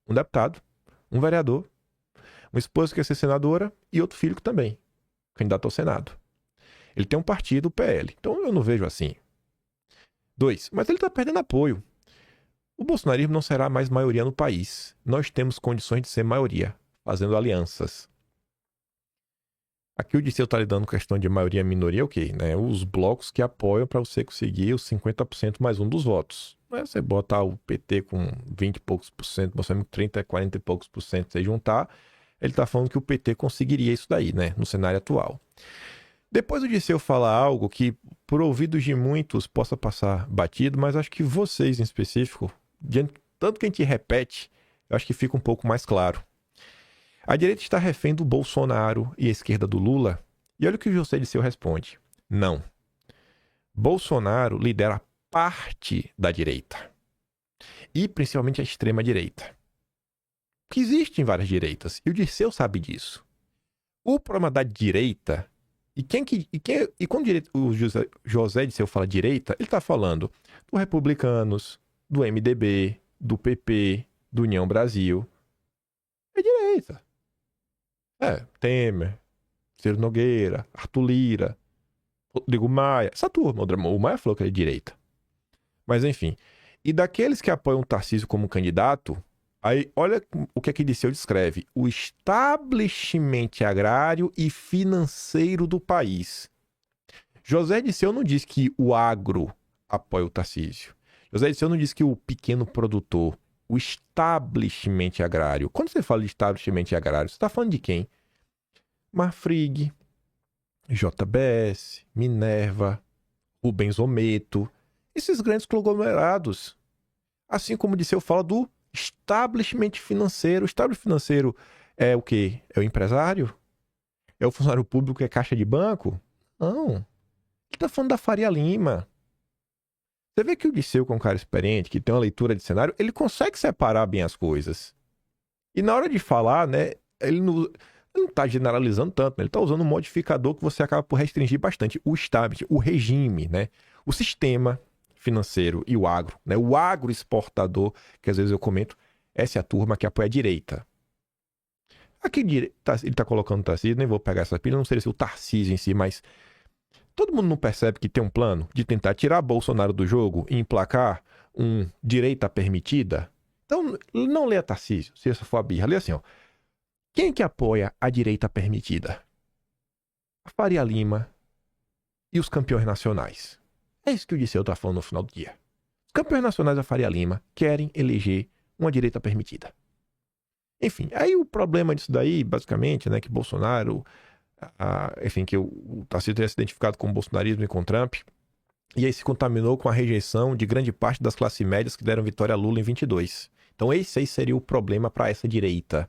um deputado, um vereador, uma esposa que quer ser senadora e outro filho que também, candidato ao Senado. Ele tem um partido, o PL. Então eu não vejo assim. 2. Mas ele está perdendo apoio. O bolsonarismo não será mais maioria no país. Nós temos condições de ser maioria, fazendo alianças. Aqui o Disseu está lidando com a questão de maioria e minoria, ok, né? Os blocos que apoiam para você conseguir os 50% mais um dos votos. Você botar o PT com 20 e poucos por cento, você 30, 40 e poucos por cento, você juntar, ele está falando que o PT conseguiria isso daí, né? No cenário atual. Depois o Disseu fala algo que, por ouvidos de muitos, possa passar batido, mas acho que vocês em específico, tanto que a gente repete, eu acho que fica um pouco mais claro. A direita está refém do Bolsonaro e a esquerda do Lula. E olha o que o José Disseu responde. Não. Bolsonaro lidera parte da direita. E principalmente a extrema-direita. Que existem várias direitas. E o Disseu sabe disso. O problema da direita... E quando o José Disseu fala direita, ele está falando do Republicanos, do MDB, do PP, do União Brasil. É direita. Temer, Ciro Nogueira, Arthur Lira, Rodrigo Maia, essa turma. O Maia falou que ele é direita. Mas enfim. E daqueles que apoiam o Tarcísio como candidato, aí olha o que Disseu descreve. O establishment agrário e financeiro do país. José Disseu não diz que o agro apoia o Tarcísio. José Disseu não diz que o pequeno produtor, o establishment agrário. Quando você fala de establishment agrário, você está falando de quem? Marfrig, JBS, Minerva, Rubens Ometo, esses grandes conglomerados. Assim como Disseu fala do establishment financeiro. O establishment financeiro é o quê? É o empresário? É o funcionário público que é caixa de banco? Não. Ele está falando da Faria Lima. Você vê que o Disseu, que é um cara experiente, que tem uma leitura de cenário, ele consegue separar bem as coisas. E na hora de falar, né, ele não está generalizando tanto, né? Ele está usando um modificador que você acaba por restringir bastante. O establishment, o regime, né? O sistema financeiro e o agro, né? O agro exportador, que às vezes eu comento, essa é a turma que apoia a direita. Aqui ele está colocando o Tarcísio, nem vou pegar essa pilha, não sei se o Tarcísio em si, mas todo mundo não percebe que tem um plano de tentar tirar Bolsonaro do jogo e emplacar um direita permitida? Então, não leia Tarcísio, se essa for a birra. Lê assim, ó. Quem que apoia a direita permitida? A Faria Lima e os campeões nacionais. É isso que o Disseu está falando no final do dia. Os campeões nacionais da Faria Lima querem eleger uma direita permitida. Enfim, aí o problema disso daí, basicamente, né, que Bolsonaro... enfim, que o Tarcísio teria se identificado com o bolsonarismo e com o Trump, e aí se contaminou com a rejeição de grande parte das classes médias que deram vitória a Lula em 22. Então esse aí seria o problema para essa direita.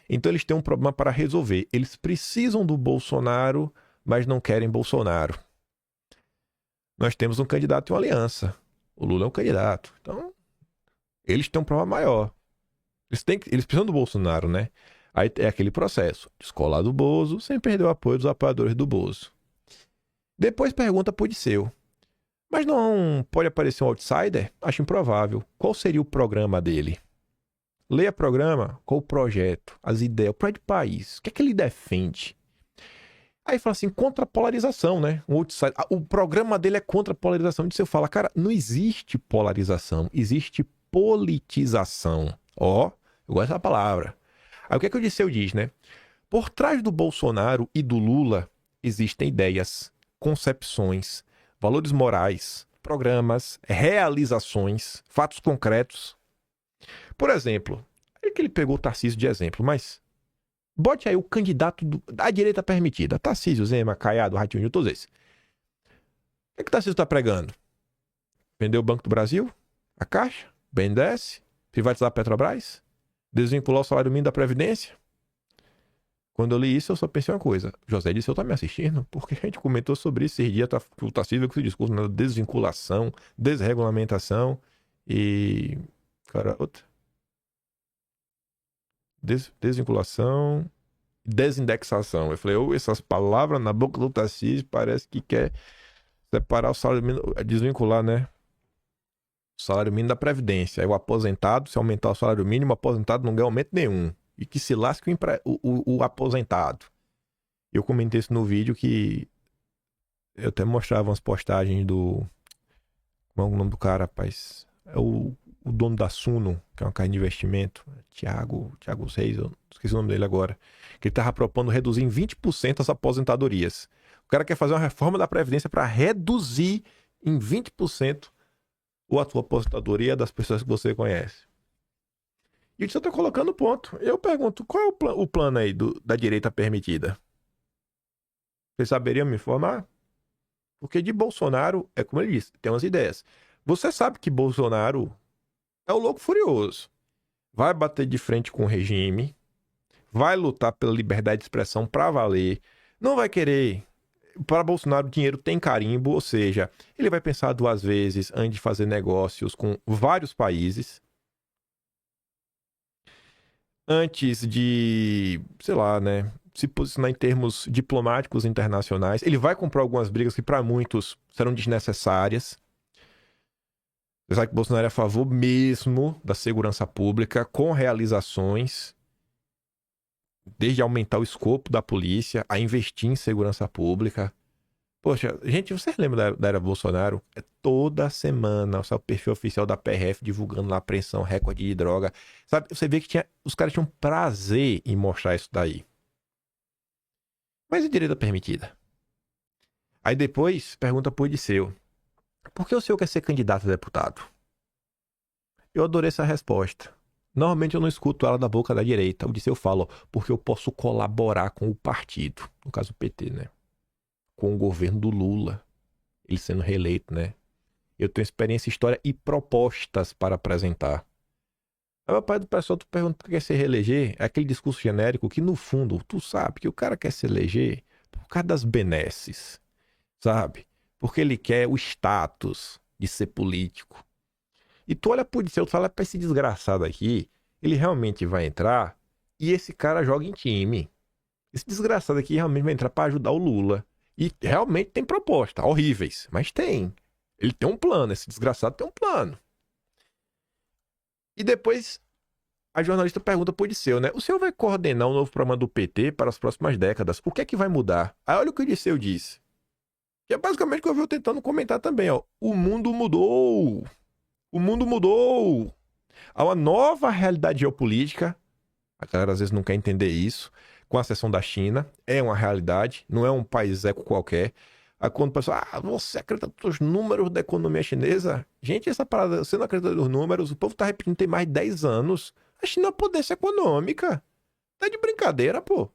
Então eles têm um problema para resolver. Eles precisam do Bolsonaro, mas não querem Bolsonaro. Nós temos um candidato e uma aliança. O Lula é um candidato. Então, eles têm um problema maior. Eles precisam do Bolsonaro, né? Aí é aquele processo. Descolar do Bozo, sem perder o apoio dos apoiadores do Bozo. Depois pergunta pro Disseu. Mas não pode aparecer um outsider? Acho improvável. Qual seria o programa dele? Leia programa, qual o projeto, as ideias, o projeto de país. O que é que ele defende? Aí fala assim, contra a polarização, né? Um outsider. O programa dele é contra a polarização. Disseu fala, cara, não existe polarização, existe politização. Ó, Eu gosto dessa palavra. Aí o que é que o Disseu diz, né? Por trás do Bolsonaro e do Lula existem ideias, concepções, valores morais, programas, realizações, fatos concretos. Por exemplo, é que ele pegou o Tarcísio de exemplo, mas bote aí o candidato da direita permitida. Tarcísio, Zema, Caiado, Ratinho, todos esses. O que o Tarcísio está pregando? Vender o Banco do Brasil? A Caixa? BNDES? Privatizar a Petrobras? Desvincular o salário mínimo da Previdência? Quando eu li isso, eu só pensei uma coisa. José disse, eu tá me assistindo? Porque a gente comentou sobre isso esses dias, o Tarcísio com esse discurso na desvinculação, desregulamentação e... Cara, outra. Desvinculação, desindexação. Eu falei, essas palavras na boca do Tarcísio parece que quer separar o salário mínimo, desvincular, né? O salário mínimo da Previdência. Aí o aposentado, se aumentar o salário mínimo, o aposentado não ganha aumento nenhum. E que se lasque o aposentado. Eu comentei isso no vídeo que eu até mostrava umas postagens do... Como é o nome do cara, rapaz? É o dono da Suno, que é uma casa de investimento. Thiago Reis, eu esqueci o nome dele agora. Que ele estava propondo reduzir em 20% as aposentadorias. O cara quer fazer uma reforma da Previdência para reduzir em 20% a tua aposentadoria das pessoas que você conhece. E você está colocando ponto. Eu pergunto, qual é o plano aí da direita permitida? Vocês saberiam me informar? Porque de Bolsonaro, é como ele disse, tem umas ideias. Você sabe que Bolsonaro é o louco furioso. Vai bater de frente com o regime, vai lutar pela liberdade de expressão para valer, não vai querer... Para Bolsonaro, o dinheiro tem carimbo, ou seja, ele vai pensar duas vezes antes de fazer negócios com vários países. Antes de, sei lá, né, se posicionar em termos diplomáticos internacionais. Ele vai comprar algumas brigas que para muitos serão desnecessárias. Você sabe que Bolsonaro é a favor mesmo da segurança pública, com realizações, desde aumentar o escopo da polícia, a investir em segurança pública. Poxa, gente, vocês lembram da era Bolsonaro? É toda semana o perfil oficial da PRF divulgando lá a apreensão, recorde de droga. Sabe, você vê que os caras tinham prazer em mostrar isso daí. Mas e direita permitida? Aí depois pergunta pro Disseu, por que o senhor quer ser candidato a deputado? Eu adorei essa resposta. Normalmente eu não escuto ela da boca da direita. O Disseu fala, porque eu posso colaborar com o partido. No caso o PT, né? Com o governo do Lula. Ele sendo reeleito, né? Eu tenho experiência, história e propostas para apresentar. Aí o pai do pessoal, tu pergunta por que quer se reeleger? É aquele discurso genérico que no fundo, tu sabe que o cara quer se eleger por causa das benesses. Sabe? Porque ele quer o status de ser político. E tu olha pro Disseu, tu fala pra esse desgraçado aqui, ele realmente vai entrar e esse cara joga em time. Esse desgraçado aqui realmente vai entrar pra ajudar o Lula. E realmente tem proposta, horríveis, mas tem. Ele tem um plano, esse desgraçado tem um plano. E depois a jornalista pergunta pro Disseu, né? O senhor vai coordenar o novo programa do PT para as próximas décadas. O que é que vai mudar? Aí olha o que o Disseu disse. Que é basicamente o que eu vi tentando comentar também, ó. O mundo mudou. O mundo mudou. Há uma nova realidade geopolítica. A galera às vezes não quer entender isso. Com a exceção da China. É uma realidade. Não é um país eco qualquer. Aí quando o pessoal, você acredita nos números da economia chinesa? Gente, essa parada, você não acredita nos números? O povo tá repetindo tem mais de 10 anos. A China é uma potência econômica. Tá de brincadeira, pô.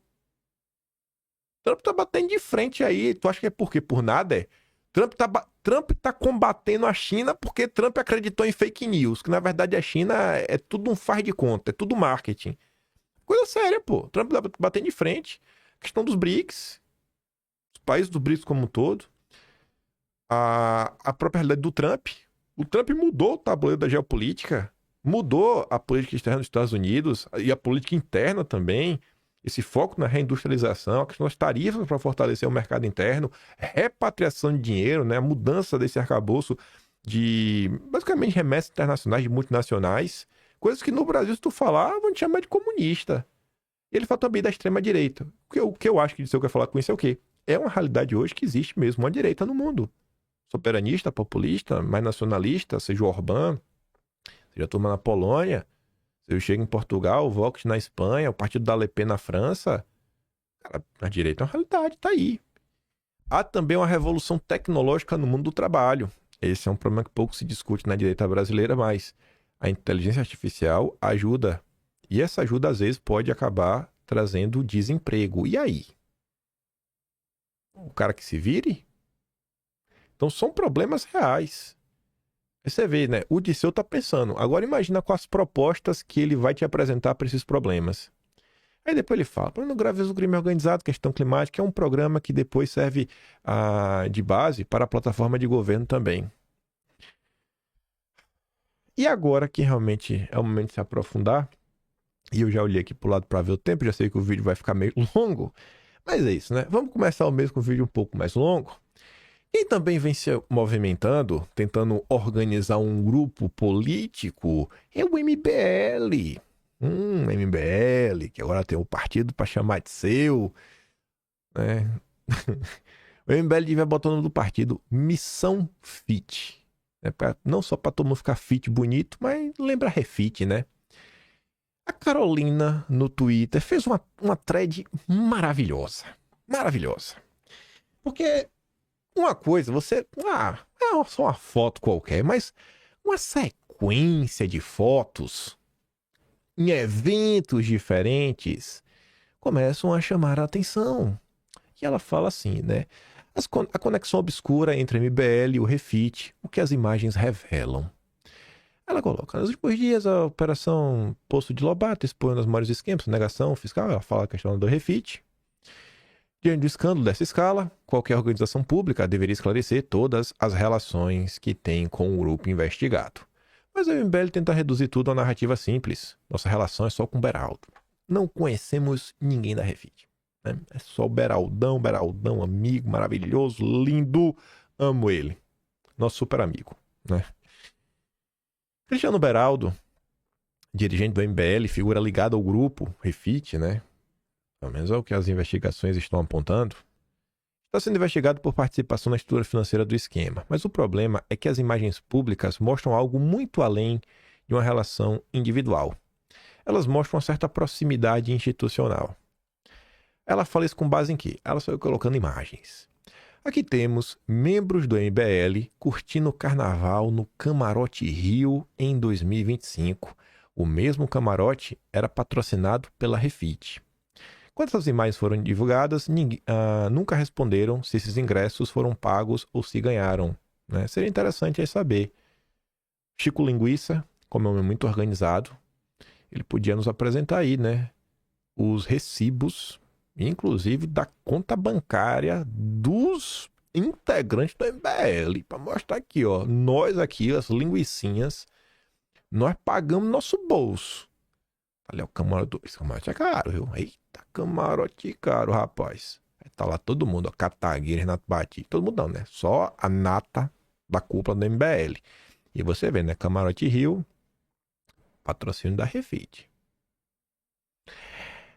Trump tá batendo de frente aí. Tu acha que é por quê? Por nada, é? Trump tá combatendo a China porque Trump acreditou em fake news. Que na verdade a China é tudo um faz de conta. É tudo marketing. Coisa séria, pô. Trump tá batendo de frente. A questão dos BRICS. Os países do BRICS como um todo. A própria realidade do Trump. O Trump mudou o tabuleiro da geopolítica. Mudou a política externa dos Estados Unidos. E a política interna também. Esse foco na reindustrialização, a questão das tarifas para fortalecer o mercado interno, repatriação de dinheiro, né? A mudança desse arcabouço de, basicamente, remessas internacionais de multinacionais, coisas que no Brasil, se tu falar, vão te chamar de comunista. E ele fala também da extrema-direita. O que eu acho que eu quero falar com isso é o quê? É uma realidade hoje que existe mesmo uma direita no mundo. Soberanista, populista, mais nacionalista, seja o Orbán, seja a turma na Polônia, Se eu chego em Portugal, o Vox na Espanha, o Partido da Le Pen na França, cara, a direita é uma realidade, tá aí. Há também uma revolução tecnológica no mundo do trabalho. Esse é um problema que pouco se discute na direita brasileira, mas a inteligência artificial ajuda. E essa ajuda, às vezes, pode acabar trazendo desemprego. E aí? O cara que se vire? Então, são problemas reais. Aí você vê, né? O Disseu tá pensando. Agora imagina com as propostas que ele vai te apresentar para esses problemas. Aí depois ele fala, Plano Graves do Crime Organizado, Questão Climática, é um programa que depois serve de base para a plataforma de governo também. E agora que realmente é o momento de se aprofundar, e eu já olhei aqui pro lado para ver o tempo, já sei que o vídeo vai ficar meio longo, mas é isso, né? Vamos começar o mês com um vídeo um pouco mais longo. Quem também vem se movimentando, tentando organizar um grupo político, é o MBL. MBL, que agora tem o partido para chamar de seu, né? O MBL devia botar o nome do partido Missão Fit. Né? Não só para todo mundo ficar fit bonito, mas lembra refit, né? A Carolina, no Twitter, fez uma thread maravilhosa. Maravilhosa. Porque uma coisa, é só uma foto qualquer, mas uma sequência de fotos em eventos diferentes começam a chamar a atenção. E ela fala assim, né? A conexão obscura entre MBL e o Refit, o que as imagens revelam. Ela coloca, nos últimos dias, a operação Poço de Lobato expõe os maiores esquemas, negação fiscal, ela fala a questão do Refit. Diante do escândalo dessa escala, qualquer organização pública deveria esclarecer todas as relações que tem com o grupo investigado. Mas o MBL tenta reduzir tudo a uma narrativa simples. Nossa relação é só com o Beraldo. Não conhecemos ninguém da Refit. Né? É só o Beraldão, amigo, maravilhoso, lindo, amo ele. Nosso super amigo. Né? Cristiano Beraldo, dirigente do MBL, figura ligada ao grupo Refit, né? Pelo menos é o que as investigações estão apontando. Está sendo investigado por participação na estrutura financeira do esquema. Mas o problema é que as imagens públicas mostram algo muito além de uma relação individual. Elas mostram uma certa proximidade institucional. Ela fala isso com base em quê? Ela saiu colocando imagens. Aqui temos membros do MBL curtindo o carnaval no Camarote Rio em 2025. O mesmo camarote era patrocinado pela Refit. Quando essas imagens foram divulgadas, nunca responderam se esses ingressos foram pagos ou se ganharam. Né? Seria interessante aí saber. Chico Linguiça, como é um homem muito organizado, ele podia nos apresentar aí, né? Os recibos, inclusive da conta bancária dos integrantes do MBL. Para mostrar aqui, ó. Nós aqui, as linguicinhas, nós pagamos nosso bolso. Ali, ó, o camarote. Esse camarote é caro, viu? Eita, camarote caro, rapaz. Aí tá lá todo mundo, ó. Kataguiri, Renato Bati. Todo mundo não, né? Só a nata da cúpula do MBL. E você vê, né? Camarote Rio, patrocínio da Refit.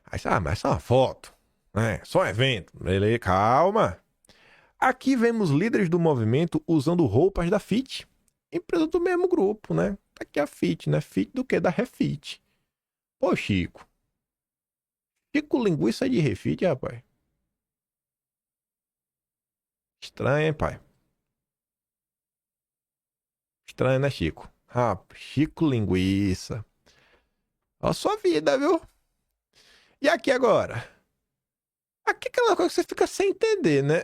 Aí, mas é uma foto, né? Só um evento. Beleza, calma. Aqui vemos líderes do movimento usando roupas da Fit. Empresa do mesmo grupo, né? Tá aqui a Fit, né? Fit do que? Da Refit. Pô, Chico. Chico Linguiça de Refit, rapaz. Estranho, hein, pai? Estranho, né, Chico? Chico Linguiça. Olha a sua vida, viu? E aqui agora? Aqui é aquela coisa que você fica sem entender, né?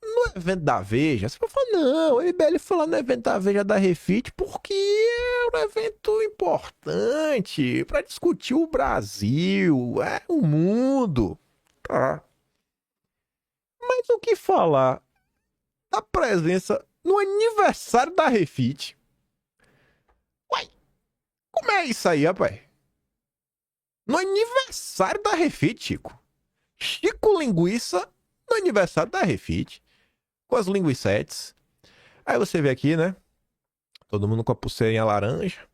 No evento da Veja, você vai falar, não, o MBL foi lá no evento da Veja da Refit porque é um evento importante para discutir o Brasil, o mundo. Tá. Mas o que falar da presença no aniversário da Refit? Uai, como é isso aí, rapaz? No aniversário da Refit, Chico. Chico Linguiça no aniversário da Refit. Com as linguicetes. Aí você vê aqui, né? Todo mundo com a pulseirinha laranja.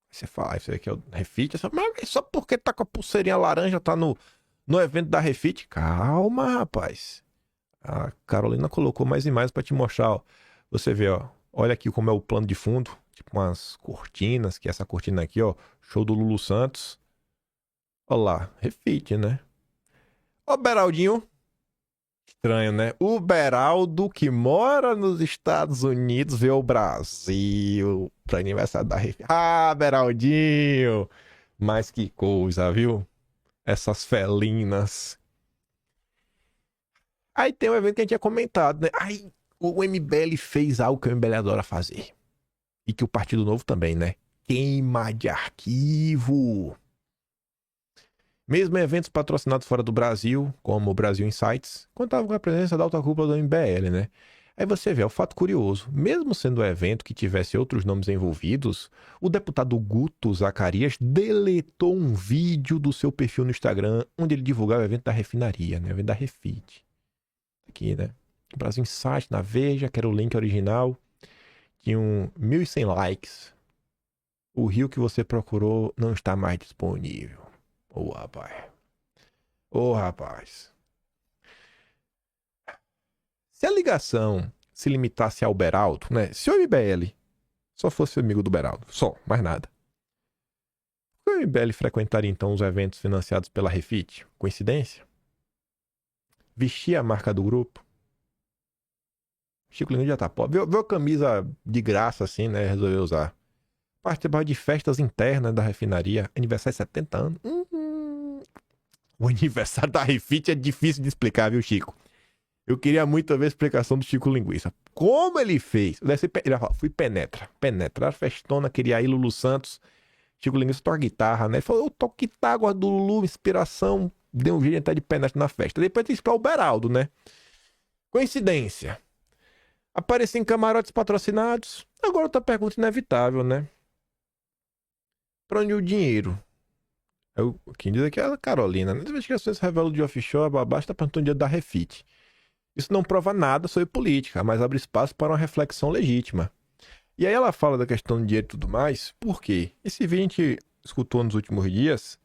Você fala, aí você vê que é o Refit. Você fala, mas só porque tá com a pulseirinha laranja, tá no evento da Refit? Calma, rapaz. A Carolina colocou mais imagens pra te mostrar, ó. Você vê, ó. Olha aqui como é o plano de fundo. tipo umas cortinas, que essa cortina aqui, ó, show do Lulu Santos. Olha lá, refit, né? Ó, Beraldinho. Estranho, né? O Beraldo, que mora nos Estados Unidos, veio ao Brasil para aniversário da refit. Ah, Beraldinho! Mas que coisa, viu? Essas felinas. Aí tem um evento que a gente tinha comentado, né? Aí o MBL fez algo que o MBL adora fazer. E que o Partido Novo também, né? Queima de arquivo. Mesmo em eventos patrocinados fora do Brasil, como o Brasil Insights, contavam com a presença da alta cúpula do MBL, né? Aí você vê, é um fato curioso. Mesmo sendo um evento que tivesse outros nomes envolvidos, o deputado Guto Zacarias deletou um vídeo do seu perfil no Instagram, onde ele divulgava o evento da refinaria, né? O evento da Refit. Aqui, né? Brasil Insights, na Veja, que era o link original. Tinham 1.100 likes. O rio que você procurou não está mais disponível. Ô, rapaz. Ô, rapaz. Se a ligação se limitasse ao Beraldo, né? Se o MBL só fosse amigo do Beraldo, só, mais nada. O MBL frequentaria então os eventos financiados pela Refit? Coincidência? Vestia a marca do grupo? Chico Lindo já tá pobre. Viu a camisa de graça assim, né? Resolveu usar. Participava de festas internas da refinaria. Aniversário de 70 anos. O aniversário da Refit é difícil de explicar, viu, Chico? Eu queria muito ver a explicação do Chico Linguiça. Como ele fez? Ele fala, fui penetra. A festona, queria ir Lulu Santos. Chico Linguiça toca guitarra, né? Ele falou, eu toco guitarra, gosto do Lulu, inspiração. Deu um jeito de entrar de penetra na festa. Depois tem que explicar o Beraldo, né? Coincidência. Aparecer em camarotes patrocinados. Agora outra pergunta inevitável, né? Pra onde o dinheiro? Quem diz aqui é a Carolina. Nas investigações revelam de offshore, a babá está perguntando o dinheiro da Refit. Isso não prova nada sobre política, mas abre espaço para uma reflexão legítima. E aí ela fala da questão do dinheiro e tudo mais, por quê? Esse vídeo a gente escutou nos últimos dias.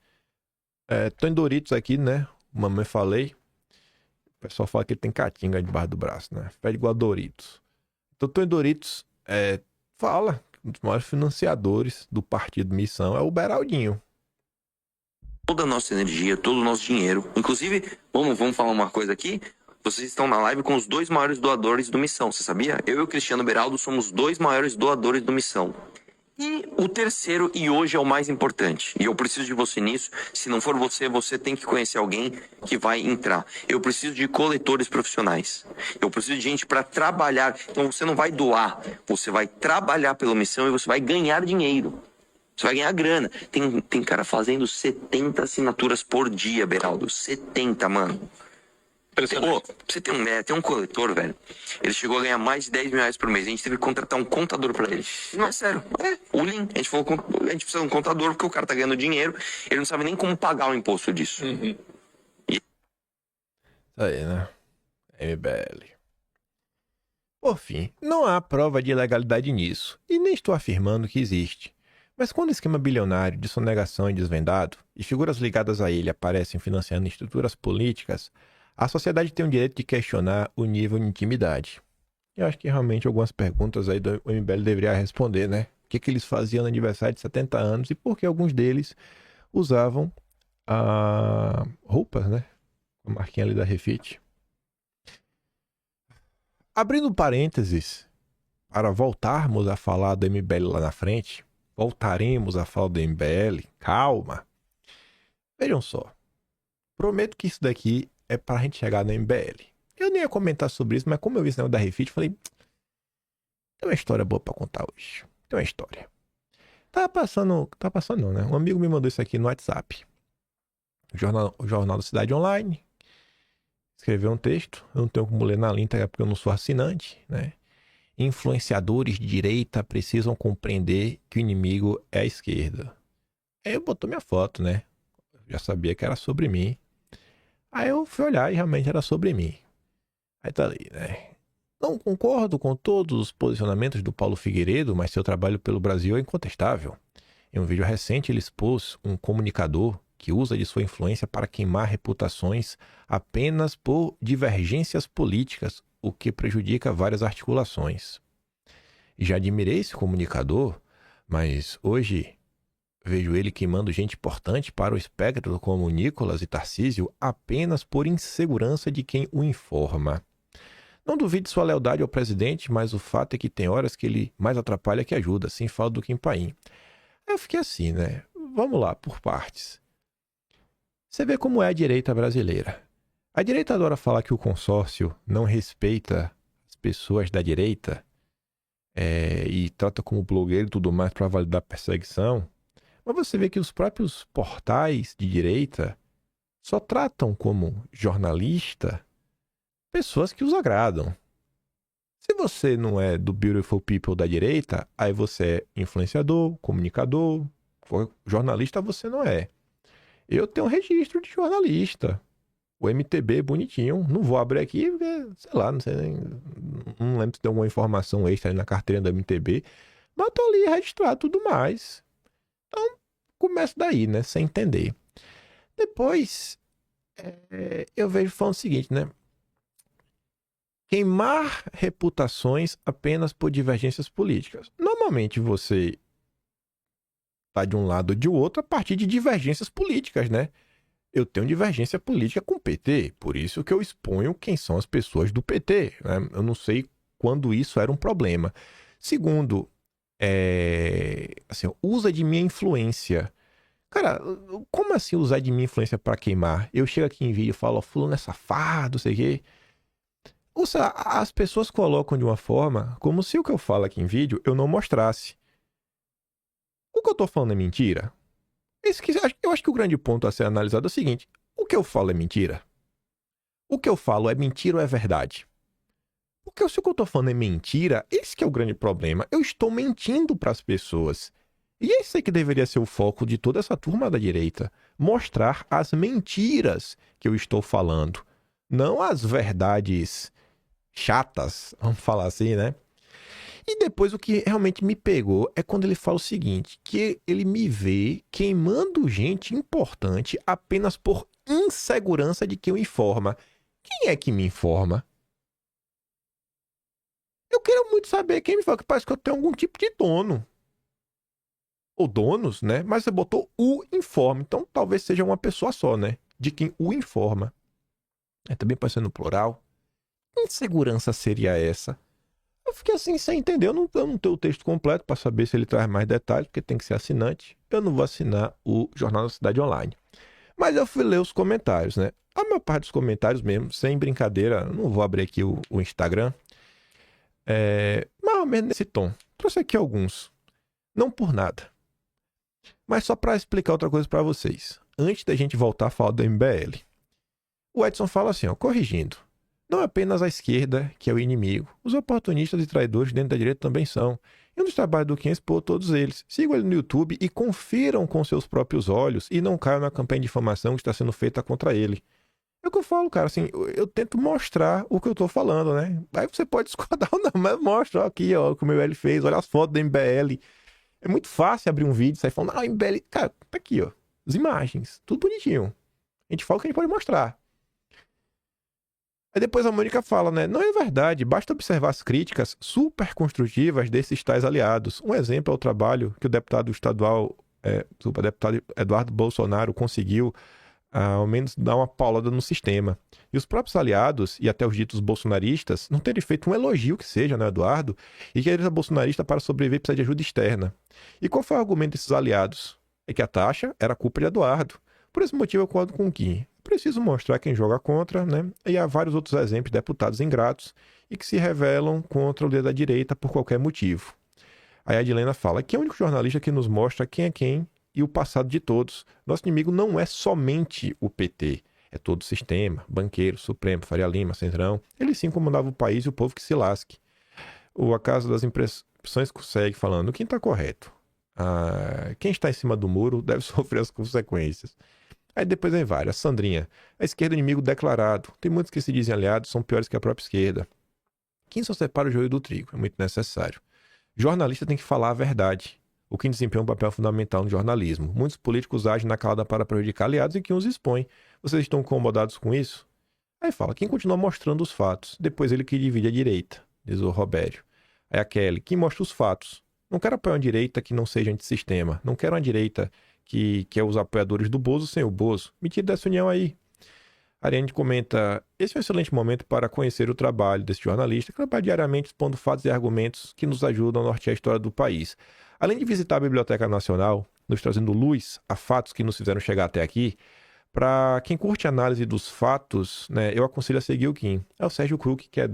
Tô em Doritos aqui, né? Mamãe falei. O pessoal fala que ele tem caatinga debaixo do braço, né? Pede igual a Doritos. Então, Tô em Doritos fala que um dos maiores financiadores do partido Missão é o Beraldinho. Toda a nossa energia, todo o nosso dinheiro. Inclusive, vamos falar uma coisa aqui. Vocês estão na live com os 2 maiores doadores do Missão, você sabia? Eu e o Cristiano Beraldo somos os 2 maiores doadores do Missão. E o terceiro, e hoje é o mais importante, e eu preciso de você nisso. Se não for você, você tem que conhecer alguém que vai entrar. Eu preciso de coletores profissionais. Eu preciso de gente para trabalhar. Então você não vai doar, você vai trabalhar pela Missão e você vai ganhar dinheiro. Você vai ganhar grana. Tem cara fazendo 70 assinaturas por dia, Beraldo. 70, mano. Você tem um coletor, velho. Ele chegou a ganhar mais de 10 mil reais por mês. A gente teve que contratar um contador pra ele. Não, é sério. O Lin. A gente falou, a gente precisa de um contador porque o cara tá ganhando dinheiro. Ele não sabe nem como pagar o imposto disso. Isso aí, né? MBL. Por fim, não há prova de ilegalidade nisso. E nem estou afirmando que existe. Mas quando o esquema bilionário de sonegação é desvendado e figuras ligadas a ele aparecem financiando estruturas políticas, a sociedade tem o direito de questionar o nível de intimidade. Eu acho que realmente algumas perguntas aí do MBL deveria responder, né? O que eles faziam no aniversário de 70 anos e por que alguns deles usavam roupas, né? A marquinha ali da Refit. Abrindo parênteses, para voltarmos a falar do MBL lá na frente, voltaremos a falar do MBL, calma. Vejam só, prometo que isso daqui é pra gente chegar no MBL. Eu nem ia comentar sobre isso, mas como eu vi esse negócio da Refit, falei, tem uma história boa pra contar hoje. Tem uma história. Tá passando não, né? Um amigo me mandou isso aqui no WhatsApp. O jornal da Cidade Online. Escreveu um texto, eu não tenho como ler na íntegra porque eu não sou assinante, né? Influenciadores de direita precisam compreender que o inimigo é a esquerda. Aí eu botou minha foto, né? Já sabia que era sobre mim. Aí eu fui olhar e realmente era sobre mim. Aí tá ali, né? Não concordo com todos os posicionamentos do Paulo Figueiredo, mas seu trabalho pelo Brasil é incontestável. Em um vídeo recente, ele expôs um comunicador que usa de sua influência para queimar reputações apenas por divergências políticas, o que prejudica várias articulações. E já admirei esse comunicador Mas hoje vejo ele queimando gente importante para o espectro como Nicolas e Tarcísio apenas por insegurança de quem o informa. Não duvide sua lealdade ao presidente, mas o fato é que tem horas que ele mais atrapalha que ajuda, assim fala do Kim Paim. Eu fiquei assim, né? Vamos lá, por partes. Você vê como é a direita brasileira. A direita adora falar que o consórcio não respeita as pessoas da direita e trata como blogueiro e tudo mais para validar perseguição. Mas você vê que os próprios portais de direita só tratam como jornalista pessoas que os agradam. Se você não é do beautiful people da direita, aí você é influenciador, comunicador, jornalista você não é. Eu tenho um registro de jornalista. O MTB bonitinho. Não vou abrir aqui porque, sei lá, não sei nem... Não lembro se tem alguma informação extra aí na carteira do MTB. Mas tô ali registrado e tudo mais. Então, começo daí, né? Sem entender. Depois, eu vejo falando o seguinte, né? Queimar reputações apenas por divergências políticas. Normalmente você tá de um lado ou de outro a partir de divergências políticas, né? Eu tenho divergência política com o PT, por isso que eu exponho quem são as pessoas do PT, né? Eu não sei quando isso era um problema. Segundo, assim, usa de minha influência. Cara, como assim usar de minha influência para queimar? Eu chego aqui em vídeo e falo, fulano é safado, sei o quê. Ou seja, as pessoas colocam de uma forma como se o que eu falo aqui em vídeo eu não mostrasse. O que eu tô falando é mentira? Eu acho que o grande ponto a ser analisado é o seguinte: o que eu falo é mentira? O que eu falo é mentira ou é verdade? Porque se o que eu tô falando é mentira, esse que é o grande problema. Eu estou mentindo para as pessoas. E esse é que deveria ser o foco de toda essa turma da direita. Mostrar as mentiras que eu estou falando. Não as verdades chatas, vamos falar assim, né? E depois o que realmente me pegou é quando ele fala o seguinte, que ele me vê queimando gente importante apenas por insegurança de quem o informa. Quem é que me informa? Eu quero muito saber quem me informa, que parece que eu tenho algum tipo de dono. Ou donos, né? Mas você botou o informa, então talvez seja uma pessoa só, né? De quem o informa. Também pode ser no plural. Que insegurança seria essa? Eu fiquei assim, sem entender. Eu não tenho o texto completo para saber se ele traz mais detalhes, porque tem que ser assinante. Eu não vou assinar o Jornal da Cidade Online. Mas eu fui ler os comentários, né? A maior parte dos comentários mesmo, sem brincadeira, não vou abrir aqui o Instagram. Mais ou menos nesse tom. Trouxe aqui alguns. Não por nada. Mas só para explicar outra coisa para vocês. Antes da gente voltar a falar do MBL. O Edson fala assim, ó, corrigindo. Não é apenas a esquerda que é o inimigo. Os oportunistas e traidores dentro da direita também são. E um dos trabalhos do Kim é expor todos eles. Sigam ele no YouTube e confiram com seus próprios olhos e não caiam na campanha de difamação que está sendo feita contra ele. É o que eu falo, cara, assim, eu tento mostrar o que eu tô falando, né? Aí você pode discordar ou não, mas mostra, ó, aqui, ó, o que o MBL fez, olha as fotos do MBL. É muito fácil abrir um vídeo e sair falando, ah, MBL, cara, tá aqui, ó, as imagens, tudo bonitinho. A gente fala o que a gente pode mostrar. Aí depois a Mônica fala, né? Não é verdade, basta observar as críticas super construtivas desses tais aliados. Um exemplo é o trabalho que o deputado estadual, deputado Eduardo Bolsonaro conseguiu, ao menos dar uma paulada no sistema. E os próprios aliados, e até os ditos bolsonaristas, não terem feito um elogio que seja, né, Eduardo? E que ele é bolsonarista para sobreviver precisa de ajuda externa. E qual foi o argumento desses aliados? É que a taxa era culpa de Eduardo. Por esse motivo eu concordo com o Kim. Preciso mostrar quem joga contra, né? E há vários outros exemplos de deputados ingratos e que se revelam contra o líder da direita por qualquer motivo. Aí a Adilena fala que é o único jornalista que nos mostra quem é quem e o passado de todos. Nosso inimigo não é somente o PT, é todo o sistema, banqueiro, Supremo, Faria Lima, Centrão. Ele sim comandava o país e o povo que se lasque. O acaso das impressões consegue falando, quem está correto? Quem está em cima do muro deve sofrer as consequências. Aí depois vem várias. Sandrinha, a esquerda é inimigo declarado. Tem muitos que se dizem aliados, são piores que a própria esquerda. Quem só separa o joio do trigo? É muito necessário. Jornalista tem que falar a verdade. O que desempenha um papel fundamental no jornalismo. Muitos políticos agem na calada para prejudicar aliados e que os expõem. Vocês estão incomodados com isso? Aí fala, quem continua mostrando os fatos? Depois ele que divide a direita, diz o Robério. Aí a Kelly, quem mostra os fatos? Não quero apoiar uma direita que não seja antissistema. Não quero uma direita que é os apoiadores do Bozo sem o Bozo. Me tire dessa união aí. Ariane comenta: esse é um excelente momento para conhecer o trabalho desse jornalista, que trabalha diariamente expondo fatos e argumentos que nos ajudam a nortear a história do país. Além de visitar a Biblioteca Nacional, nos trazendo luz a fatos que nos fizeram chegar até aqui, para quem curte a análise dos fatos, né, eu aconselho a seguir o Kim. É o Sérgio Kruk, que é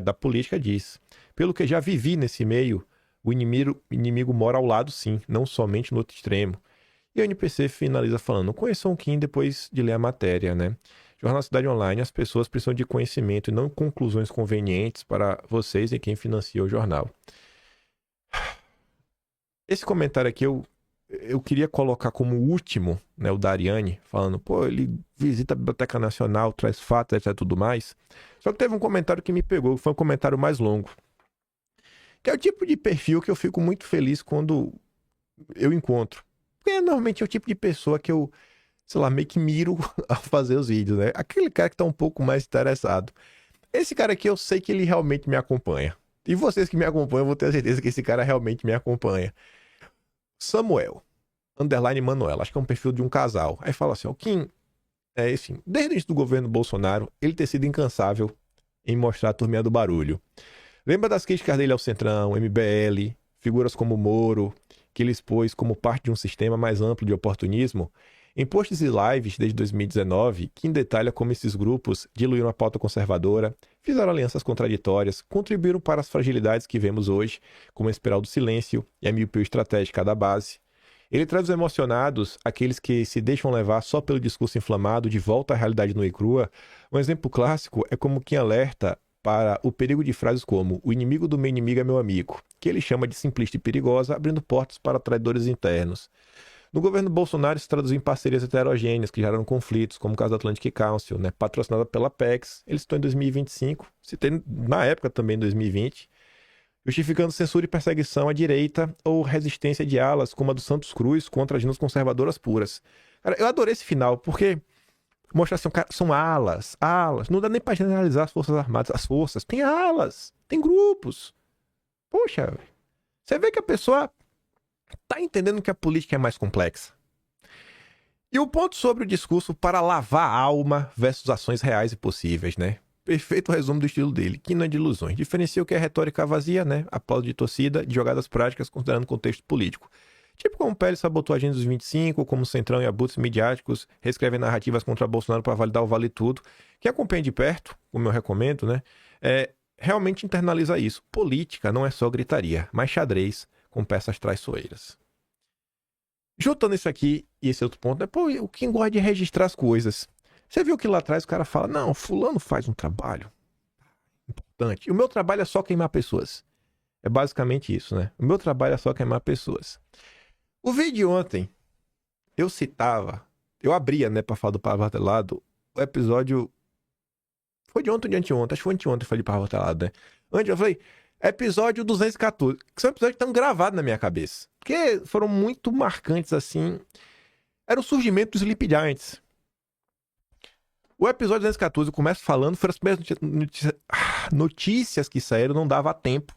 da política, diz: pelo que já vivi nesse meio, o inimigo mora ao lado, sim, não somente no outro extremo. E a NPC finaliza falando: conheçam o Kim depois de ler a matéria, né? Jornal Cidade Online, as pessoas precisam de conhecimento e não conclusões convenientes para vocês e quem financia o jornal. Esse comentário aqui eu queria colocar como último, né, o da Ariane, falando: pô, ele visita a Biblioteca Nacional, traz fatos, etc, tudo mais. Só que teve um comentário que me pegou, que foi um comentário mais longo. Que é o tipo de perfil que eu fico muito feliz quando eu encontro. Porque normalmente é o tipo de pessoa que eu, sei lá, meio que miro ao fazer os vídeos, né? Aquele cara que tá um pouco mais interessado. Esse cara aqui eu sei que ele realmente me acompanha. E vocês que me acompanham, eu vou ter a certeza que esse cara realmente me acompanha. Samuel, _ Manuel, acho que é um perfil de um casal. Aí fala assim: o Kim, assim, desde o início do governo Bolsonaro, ele ter sido incansável em mostrar a turminha do barulho. Lembra das críticas dele ao Centrão, MBL, figuras como Moro, que ele expôs como parte de um sistema mais amplo de oportunismo? Em posts e lives desde 2019, Kim detalha como esses grupos diluíram a pauta conservadora, fizeram alianças contraditórias, contribuíram para as fragilidades que vemos hoje, como a espiral do silêncio e a miopia estratégica da base. Ele traz os emocionados, aqueles que se deixam levar só pelo discurso inflamado de volta à realidade nua e crua. Um exemplo clássico é como Kim alerta para o perigo de frases como: o inimigo do meu inimigo é meu amigo, que ele chama de simplista e perigosa, abrindo portas para traidores internos. No governo Bolsonaro, se traduziu em parcerias heterogêneas que geraram conflitos, como o caso do Atlantic Council, né, patrocinada pela Apex. Eles estão em 2025, citei na época também em 2020, justificando censura e perseguição à direita ou resistência de alas, como a do Santos Cruz, contra agendas conservadoras puras. Cara, eu adorei esse final, porque mostra assim, cara, são alas. Não dá nem pra generalizar as Forças Armadas. As forças, tem alas, tem grupos. Poxa, você vê que a pessoa tá entendendo que a política é mais complexa. E o ponto sobre o discurso para lavar a alma versus ações reais e possíveis, né? Perfeito resumo do estilo dele, que não é de ilusões. Diferencia o que é retórica vazia, né? Aplauso de torcida, de jogadas práticas, considerando o contexto político. Tipo como o PL sabotou a agenda dos 25, como o Centrão e abusos midiáticos reescrevem narrativas contra Bolsonaro para validar o vale tudo. Quem acompanha de perto, como eu recomendo, né? Realmente internaliza isso. Política não é só gritaria, mas xadrez com peças traiçoeiras. Juntando isso aqui e esse outro ponto, né? Pô, o Kim gosta de registrar as coisas. Você viu que lá atrás o cara fala: não, fulano faz um trabalho importante. E o meu trabalho é só queimar pessoas. É basicamente isso, né? O meu trabalho é só queimar pessoas. O vídeo de ontem, eu abria, né, pra falar do Pavo Martelado, o episódio... Foi de ontem ou de anteontem? Acho que foi anteontem que eu falei de Pavo Martelado, né? Antes eu falei, episódio 214, que são episódios que estão gravados na minha cabeça. Porque foram muito marcantes, assim. Era o surgimento dos Sleep Giants. O episódio 214 começa falando, foram as primeiras notícias que saíram, não dava tempo.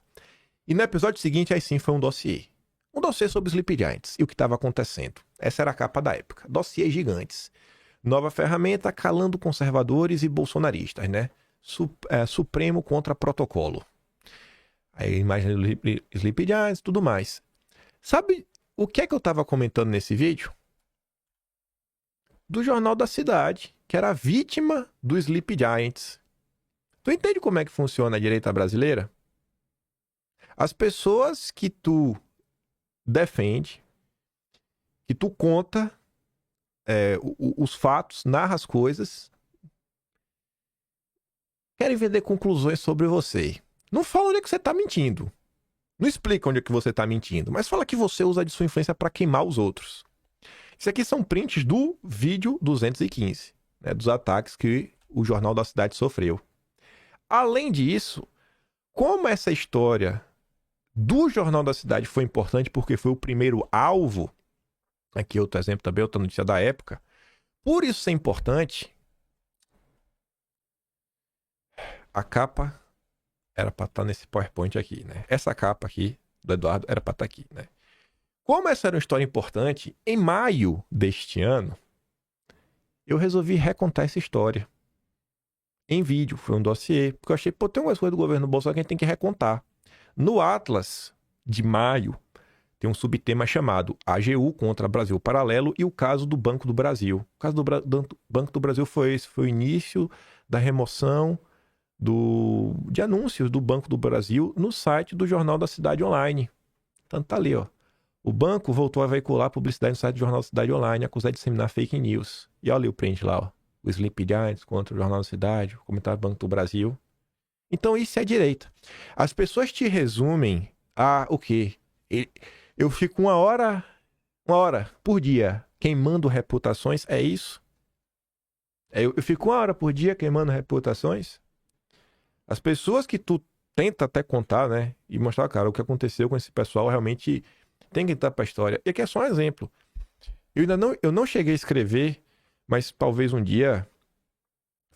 E no episódio seguinte, aí sim, foi um dossiê. Um dossiê sobre os Sleep Giants e o que estava acontecendo. Essa era a capa da época. Dossiês gigantes. Nova ferramenta calando conservadores e bolsonaristas, né? Supremo contra protocolo. Aí imagem do Sleep Giants e tudo mais. Sabe o que é que eu estava comentando nesse vídeo? Do Jornal da Cidade, que era a vítima do Sleep Giants. Tu entende como é que funciona a direita brasileira? As pessoas que tu defende, que tu conta os fatos, narra as coisas, querem vender conclusões sobre você. Não fala onde é que você tá mentindo. Não explica onde é que você tá mentindo, mas fala que você usa de sua influência para queimar os outros. Isso aqui são prints do vídeo 215, né, dos ataques que o Jornal da Cidade sofreu. Além disso, como essa história do Jornal da Cidade foi importante porque foi o primeiro alvo, aqui outro exemplo também, outra notícia da época, por isso ser importante, a capa era para estar nesse PowerPoint aqui, né? Essa capa aqui do Eduardo era para estar aqui, né? Como essa era uma história importante, em maio deste ano, eu resolvi recontar essa história em vídeo. Foi um dossiê, porque eu achei, pô, tem algumas coisas do governo Bolsonaro que a gente tem que recontar. No Atlas de maio, tem um subtema chamado AGU contra Brasil Paralelo e o caso do Banco do Brasil. O caso do Banco do Brasil foi esse, foi o início da remoção de anúncios do Banco do Brasil no site do Jornal da Cidade Online. Então tá ali, ó. O banco voltou a veicular publicidade no site do Jornal da Cidade Online, acusado de disseminar fake news. E olha ali o print lá, ó. O Sleep Giants contra o Jornal da Cidade, o comentário do Banco do Brasil. Então isso é direita. As pessoas te resumem a o quê? Eu fico uma hora por dia queimando reputações, é isso? Eu fico uma hora por dia queimando reputações? As pessoas que tu tenta até contar, né? E mostrar, cara, o que aconteceu com esse pessoal realmente tem que entrar pra história. E aqui é só um exemplo. Eu não cheguei a escrever, mas talvez um dia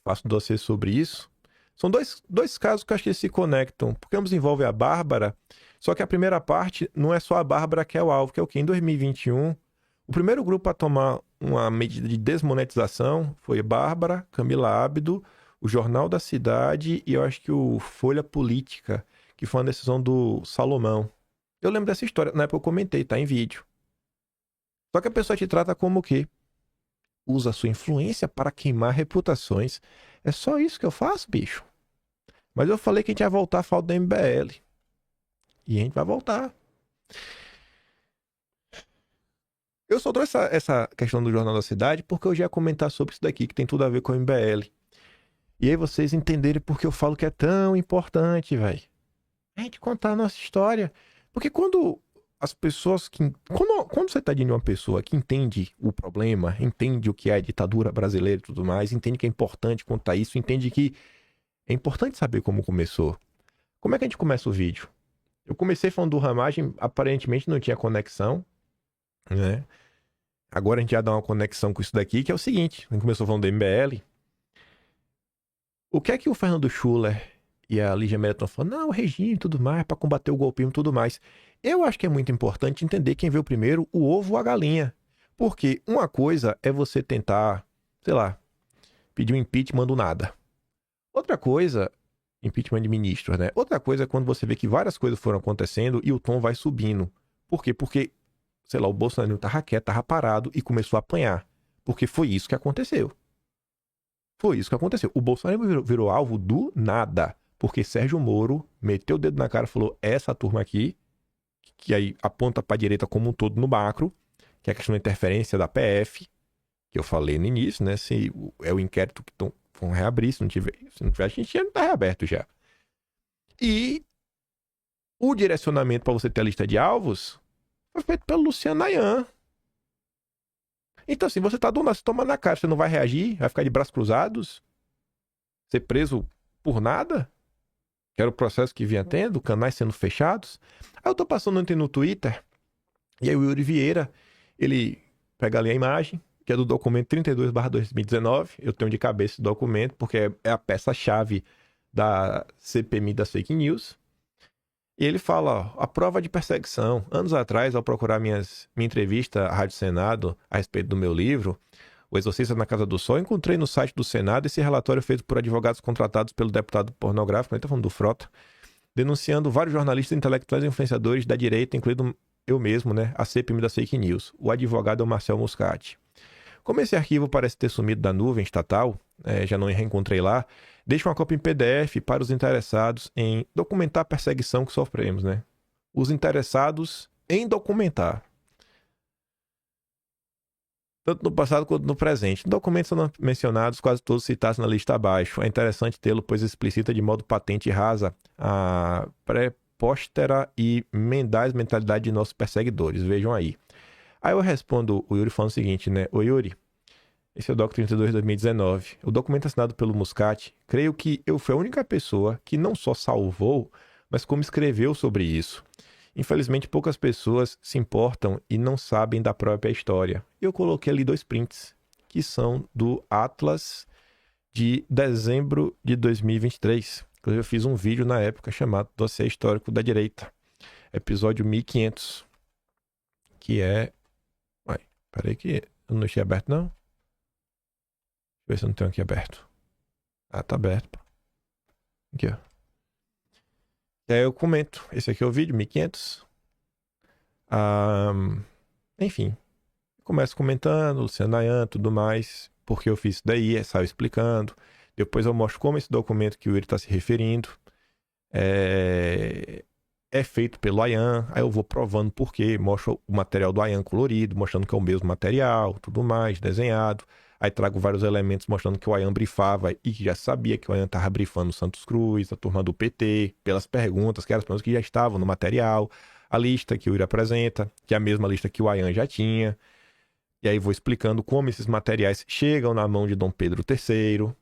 faço um dossiê sobre isso. São dois casos que eu acho que se conectam, porque ambos envolvem a Bárbara, só que a primeira parte não é só a Bárbara que é o alvo, que é o que? Em 2021, o primeiro grupo a tomar uma medida de desmonetização foi Bárbara, Camila Abdo, o Jornal da Cidade e eu acho que o Folha Política, que foi uma decisão do Salomão. Eu lembro dessa história, na época eu comentei, tá em vídeo. Só que a pessoa te trata como o quê? Usa a sua influência para queimar reputações. É só isso que eu faço, bicho. Mas eu falei que a gente ia voltar a falar do MBL. E a gente vai voltar. Eu só trouxe essa questão do Jornal da Cidade porque eu já ia comentar sobre isso daqui, que tem tudo a ver com o MBL. E aí vocês entenderem por que eu falo que é tão importante, velho. A gente contar a nossa história. Porque quando as pessoas que... Quando você tá diante de uma pessoa que entende o problema, entende o que é a ditadura brasileira e tudo mais, entende que é importante contar isso, entende que é importante saber como começou. Como é que a gente começa o vídeo? Eu comecei falando do Ramagem, aparentemente não tinha conexão, né? Agora a gente já dá uma conexão com isso daqui, que é o seguinte, a gente começou falando do MBL. O que é que o Fernando Schuller e a Lígia Mello estão falando? Não, o regime e tudo mais, para combater o golpismo e tudo mais. Eu acho que é muito importante entender quem veio primeiro, o ovo ou a galinha. Porque uma coisa é você tentar, sei lá, pedir um impeachment do nada. Outra coisa, impeachment de ministros, né? Outra coisa é quando você vê que várias coisas foram acontecendo e o tom vai subindo. Por quê? Porque, sei lá, o Bolsonaro tava quieto, tava parado e começou a apanhar. Porque foi isso que aconteceu. Foi isso que aconteceu. O Bolsonaro virou alvo do nada. Porque Sérgio Moro meteu o dedo na cara e falou, essa turma aqui, que aí aponta para a direita como um todo no macro, que é a questão da interferência da PF, que eu falei no início, né? Se é o inquérito que vão reabrir, se não tiver, a gente já está reaberto já. E o direcionamento para você ter a lista de alvos foi feito pelo Luciano Nayan. Então, assim, você tá do nada, você toma na cara, você não vai reagir, vai ficar de braços cruzados, ser preso por nada, que era o processo que vinha tendo, canais sendo fechados. Aí eu tô passando ontem no Twitter, e aí o Yuri Vieira, ele pega ali a imagem, que é do documento 32/2019, eu tenho de cabeça esse documento, porque é a peça-chave da CPMI das fake news. E ele fala, ó, a prova de perseguição. Anos atrás, ao procurar minha entrevista à Rádio Senado a respeito do meu livro, O Exorcista na Casa do Sol, encontrei no site do Senado esse relatório feito por advogados contratados pelo deputado pornográfico, ele tá falando do Frota, denunciando vários jornalistas, intelectuais e influenciadores da direita, incluindo eu mesmo, né, a CPMI das fake news. O advogado é o Marcel Muscati. Como esse arquivo parece ter sumido da nuvem estatal, já não reencontrei lá, deixo uma cópia em PDF para os interessados em documentar a perseguição que sofremos, né? Os interessados em documentar. Tanto no passado quanto no presente. Documentos são mencionados, quase todos citados na lista abaixo. É interessante tê-lo, pois explicita de modo patente e rasa a pré-póstera e mendaz mentalidade de nossos perseguidores. Vejam aí. Aí eu respondo o Yuri falando o seguinte, né? Ô Yuri, esse é o Doc 32 de 2019. O documento assinado pelo Muscati, creio que eu fui a única pessoa que não só salvou, mas como escreveu sobre isso. Infelizmente, poucas pessoas se importam e não sabem da própria história. Eu coloquei ali 2 prints, que são do Atlas de dezembro de 2023. Inclusive, eu fiz um vídeo na época chamado Dossiê Histórico da Direita. episódio 1500, que é... Ué, peraí que eu não deixei aberto, não? Deixa eu ver se eu não tenho aqui aberto. Ah, tá aberto, pô. Aqui, ó. E aí eu comento. Esse aqui é o vídeo, 1500. Enfim. Começo comentando, Luciano Ayan, tudo mais. Porque eu fiz isso daí, saio explicando. Depois eu mostro como esse documento que o Yuri está se referindo é feito pelo Ayan. Aí eu vou provando por quê. Mostro o material do Ayan colorido, mostrando que é o mesmo material, tudo mais, desenhado. Aí trago vários elementos mostrando que o Ayan brifava e que já sabia que o Ayan estava brifando o Santos Cruz, a turma do PT, pelas perguntas, que eram as perguntas que já estavam no material. A lista que o Yuri apresenta, que é a mesma lista que o Ayan já tinha. E aí vou explicando como esses materiais chegam na mão de Dom Pedro III,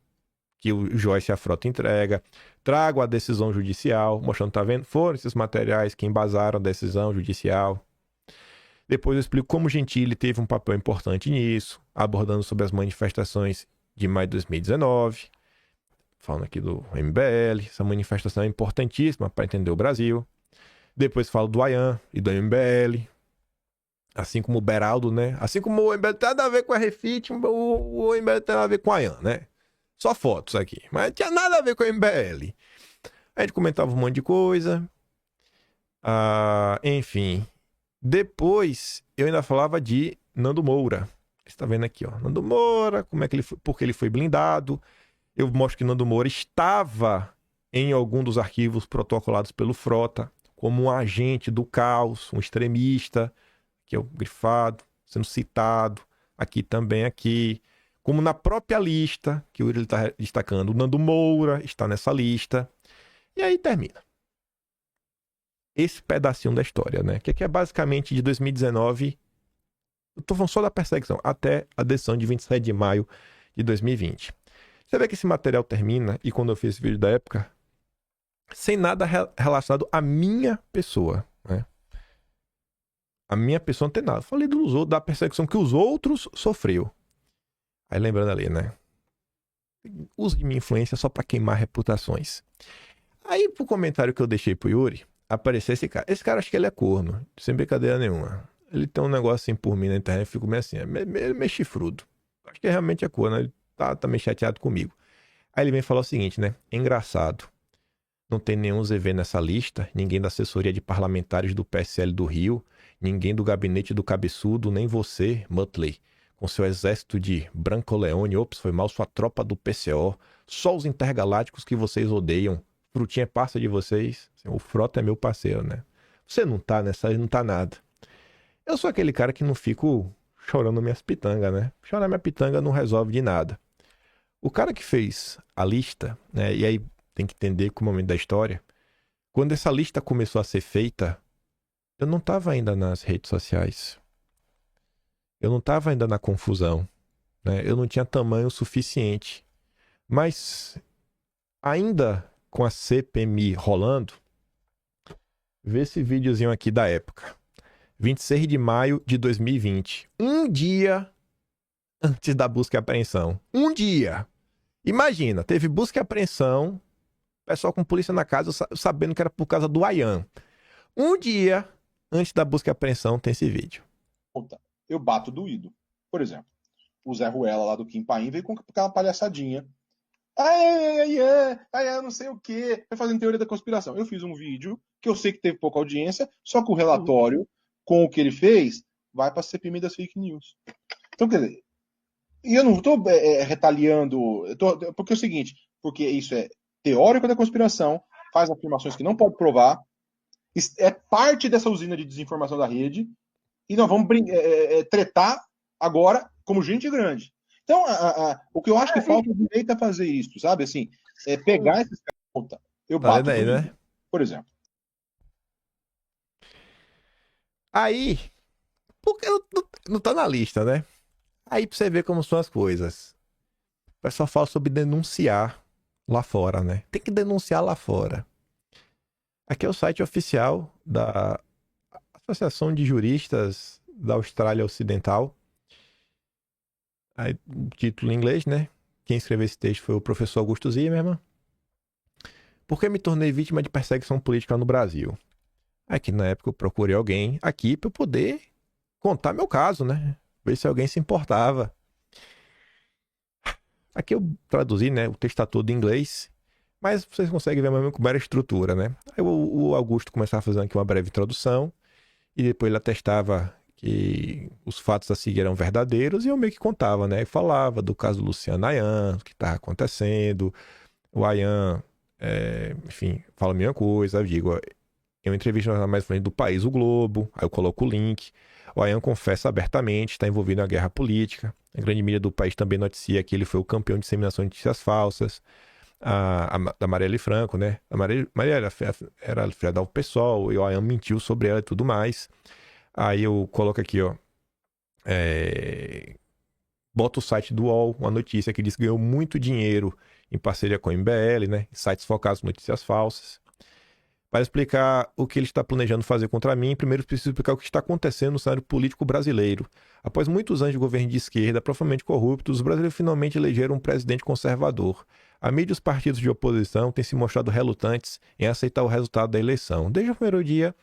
que o Joyce e a Frota entrega. Trago a decisão judicial, mostrando, tá vendo? Foram esses materiais que embasaram a decisão judicial. Depois eu explico como Gentili teve um papel importante nisso, abordando sobre as manifestações de maio de 2019, falando aqui do MBL, essa manifestação é importantíssima para entender o Brasil. Depois falo do Ayan e do MBL, assim como o Beraldo, né? Assim como o MBL tem nada a ver com a Refit, o MBL tem nada a ver com o Ayan, né? Só fotos aqui, mas não tinha nada a ver com o MBL. A gente comentava um monte de coisa. Enfim. Depois, eu ainda falava de Nando Moura. Você tá vendo aqui, ó. Nando Moura, como é que ele foi, porque ele foi blindado. Eu mostro que Nando Moura estava em algum dos arquivos protocolados pelo Frota, como um agente do caos, um extremista, que é o grifado, sendo citado, aqui também, aqui. Como na própria lista, que ele está destacando, o Nando Moura está nessa lista. E aí termina. Esse pedacinho da história, né? Que é basicamente de 2019, eu tô falando só da perseguição, até a decisão de 27 de maio de 2020. Você vê que esse material termina, e quando eu fiz esse vídeo da época, sem nada relacionado à minha pessoa, né? A minha pessoa não tem nada. Falei da perseguição que os outros sofreu. Aí lembrando ali, né? Uso de minha influência só pra queimar reputações. Aí, pro comentário que eu deixei pro Yuri, apareceu esse cara. Esse cara, acho que ele é corno, sem brincadeira nenhuma. Ele tem um negócio assim por mim na internet, eu fico meio assim, meio chifrudo. Acho que realmente é corno, ele tá meio chateado comigo. Aí ele vem falar o seguinte, né? Engraçado. Não tem nenhum ZV nessa lista, ninguém da assessoria de parlamentares do PSL do Rio, ninguém do gabinete do cabeçudo, nem você, Muttley, com seu exército de Brancoleone, foi mal, sua tropa do PCO, só os intergalácticos que vocês odeiam. Frutinha é parça de vocês. O Frota é meu parceiro, né? Você não tá nessa, não tá nada. Eu sou aquele cara que não fico chorando minhas pitangas, né? Chorar minha pitanga não resolve de nada. O cara que fez a lista, né? E aí tem que entender que o momento da história, quando essa lista começou a ser feita, eu não tava ainda nas redes sociais. Eu não tava ainda na confusão, né? Eu não tinha tamanho suficiente. Mas ainda com a CPMI rolando, vê esse videozinho aqui da época. 26 de maio de 2020. Um dia antes da busca e apreensão. Um dia. Imagina, teve busca e apreensão, pessoal com polícia na casa, sabendo que era por causa do Ayan. Um dia antes da busca e apreensão tem esse vídeo. Eu bato doído. Por exemplo, o Zé Ruela lá do Kim Paim veio com aquela palhaçadinha. Eu não sei o que. Vai fazendo teoria da conspiração. Eu fiz um vídeo que eu sei que teve pouca audiência, só que o relatório com o que ele fez vai para a CPMI das fake news. Então, quer dizer, e eu não estou retaliando, porque é o seguinte, porque isso é teórico da conspiração, faz afirmações que não pode provar, é parte dessa usina de desinformação da rede, e nós vamos tretar agora como gente grande. Então, o que eu acho que falta direito a fazer isso, sabe? Assim, pegar esses caras. Eu bato aí, né? Por exemplo. Aí, porque não tá na lista, né? Aí pra você ver como são as coisas. O pessoal fala sobre denunciar lá fora, né? Tem que denunciar lá fora. Aqui é o site oficial da Associação de Juristas da Austrália Ocidental. Aí, o título em inglês, né? Quem escreveu esse texto foi o professor Augusto Zimmermann. Por que me tornei vítima de perseguição política no Brasil? Aqui na época eu procurei alguém aqui para eu poder contar meu caso, né? Ver se alguém se importava. Aqui eu traduzi, né, o texto tá todo em inglês, mas vocês conseguem ver mais ou menos como era a estrutura, né? Aí o Augusto começava fazendo aqui uma breve introdução e depois ele atestava que os fatos a seguir eram verdadeiros e eu meio que contava, né? E falava do caso do Luciano Ayan, o que estava acontecendo. O Ayan, enfim, fala a mesma coisa. Eu digo, ó, eu entrevisto na mais frente do país, o Globo, aí eu coloco o link. O Ayan confessa abertamente, está envolvido na guerra política. A grande mídia do país também noticia que ele foi o campeão de disseminação de notícias falsas. Da Marielle Franco, né? A Marielle era filha do PSOL e o Ayan mentiu sobre ela e tudo mais. Aí eu coloco aqui, ó. Bota o site do UOL, uma notícia que diz que ganhou muito dinheiro em parceria com o MBL, né? Sites focados em notícias falsas. Para explicar o que ele está planejando fazer contra mim, primeiro preciso explicar o que está acontecendo no cenário político brasileiro. Após muitos anos de governo de esquerda, profundamente corruptos, os brasileiros finalmente elegeram um presidente conservador. A mídia e os partidos de oposição têm se mostrado relutantes em aceitar o resultado da eleição. Desde o primeiro dia,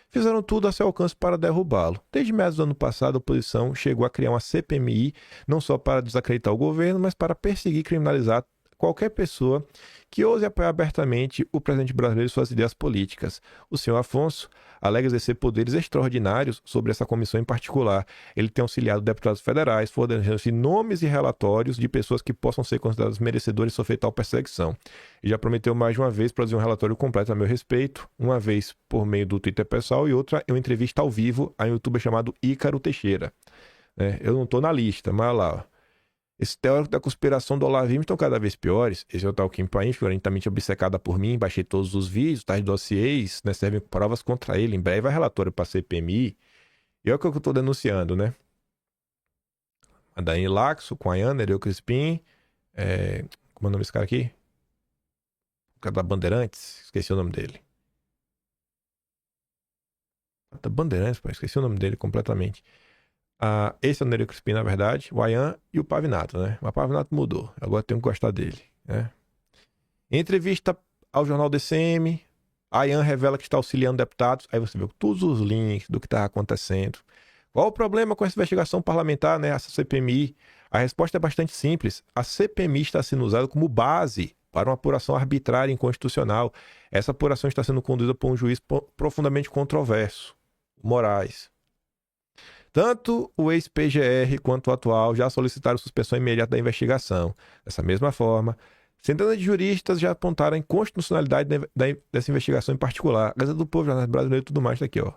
fizeram tudo a seu alcance para derrubá-lo. Desde meados do ano passado, a oposição chegou a criar uma CPMI, não só para desacreditar o governo, mas para perseguir e criminalizar qualquer pessoa que ouse apoiar abertamente o presidente brasileiro e suas ideias políticas. O senhor Afonso alega exercer poderes extraordinários sobre essa comissão em particular. Ele tem auxiliado deputados federais, fornecendo-se nomes e relatórios de pessoas que possam ser consideradas merecedoras de sofrer tal perseguição. E já prometeu mais de uma vez produzir um relatório completo a meu respeito, uma vez por meio do Twitter pessoal e outra em uma entrevista ao vivo a um youtuber chamado Ícaro Teixeira. Eu não estou na lista, mas olha lá, ó. Esse teórico da conspiração do Olavim estão cada vez piores. Esse é o tal Kim Paim, violentamente obcecada por mim, baixei todos os vídeos, tais dossiês, né, servem provas contra ele. Em breve vai relatório para a CPMI. E é o que eu estou denunciando, né? A Dani Laxo, com a Ana, Nereu Crispim, como é o nome desse cara aqui? O cara da Bandeirantes, esqueci o nome dele. Da Bandeirantes, pô, esqueci o nome dele completamente. Esse é o Nereu Crispim, na verdade, o Ayan e o Pavinato, né? Mas o Pavinato mudou, agora tenho que gostar dele, né? Em entrevista ao jornal DCM, Ayan revela que está auxiliando deputados, aí você vê todos os links do que está acontecendo. Qual o problema com essa investigação parlamentar, né? Essa CPMI? A resposta é bastante simples. A CPMI está sendo usada como base para uma apuração arbitrária e inconstitucional. Essa apuração está sendo conduzida por um juiz profundamente controverso, Moraes. Tanto o ex-PGR quanto o atual já solicitaram suspensão imediata da investigação. Dessa mesma forma, centenas de juristas já apontaram a inconstitucionalidade dessa investigação em particular. Gazeta do Povo, Jornal Brasileiro e tudo mais, tá aqui, ó.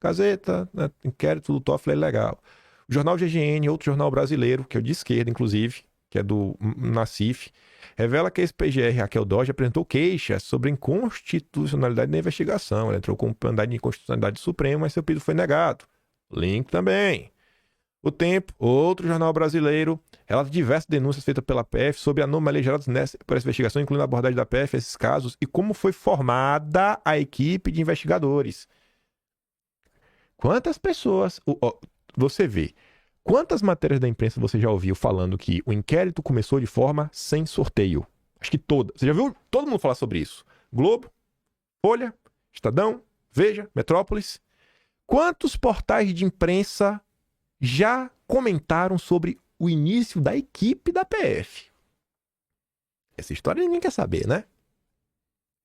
Gazeta, né, inquérito do Toffoli é legal. O jornal GGN, outro jornal brasileiro, que é o de esquerda, inclusive, que é do Nassif, revela que a ex-PGR Raquel Dodge apresentou queixas sobre a inconstitucionalidade da investigação. Ela entrou com um mandado de inconstitucionalidade supremo, mas seu pedido foi negado. Link também. O Tempo, outro jornal brasileiro, relata diversas denúncias feitas pela PF sobre anomalias geradas por essa investigação, incluindo a abordagem da PF a esses casos e como foi formada a equipe de investigadores. Quantas pessoas... você vê, quantas matérias da imprensa você já ouviu falando que o inquérito começou de forma sem sorteio? Acho que toda. Você já viu todo mundo falar sobre isso? Globo, Folha, Estadão, Veja, Metrópolis... Quantos portais de imprensa já comentaram sobre o início da equipe da PF? Essa história ninguém quer saber, né?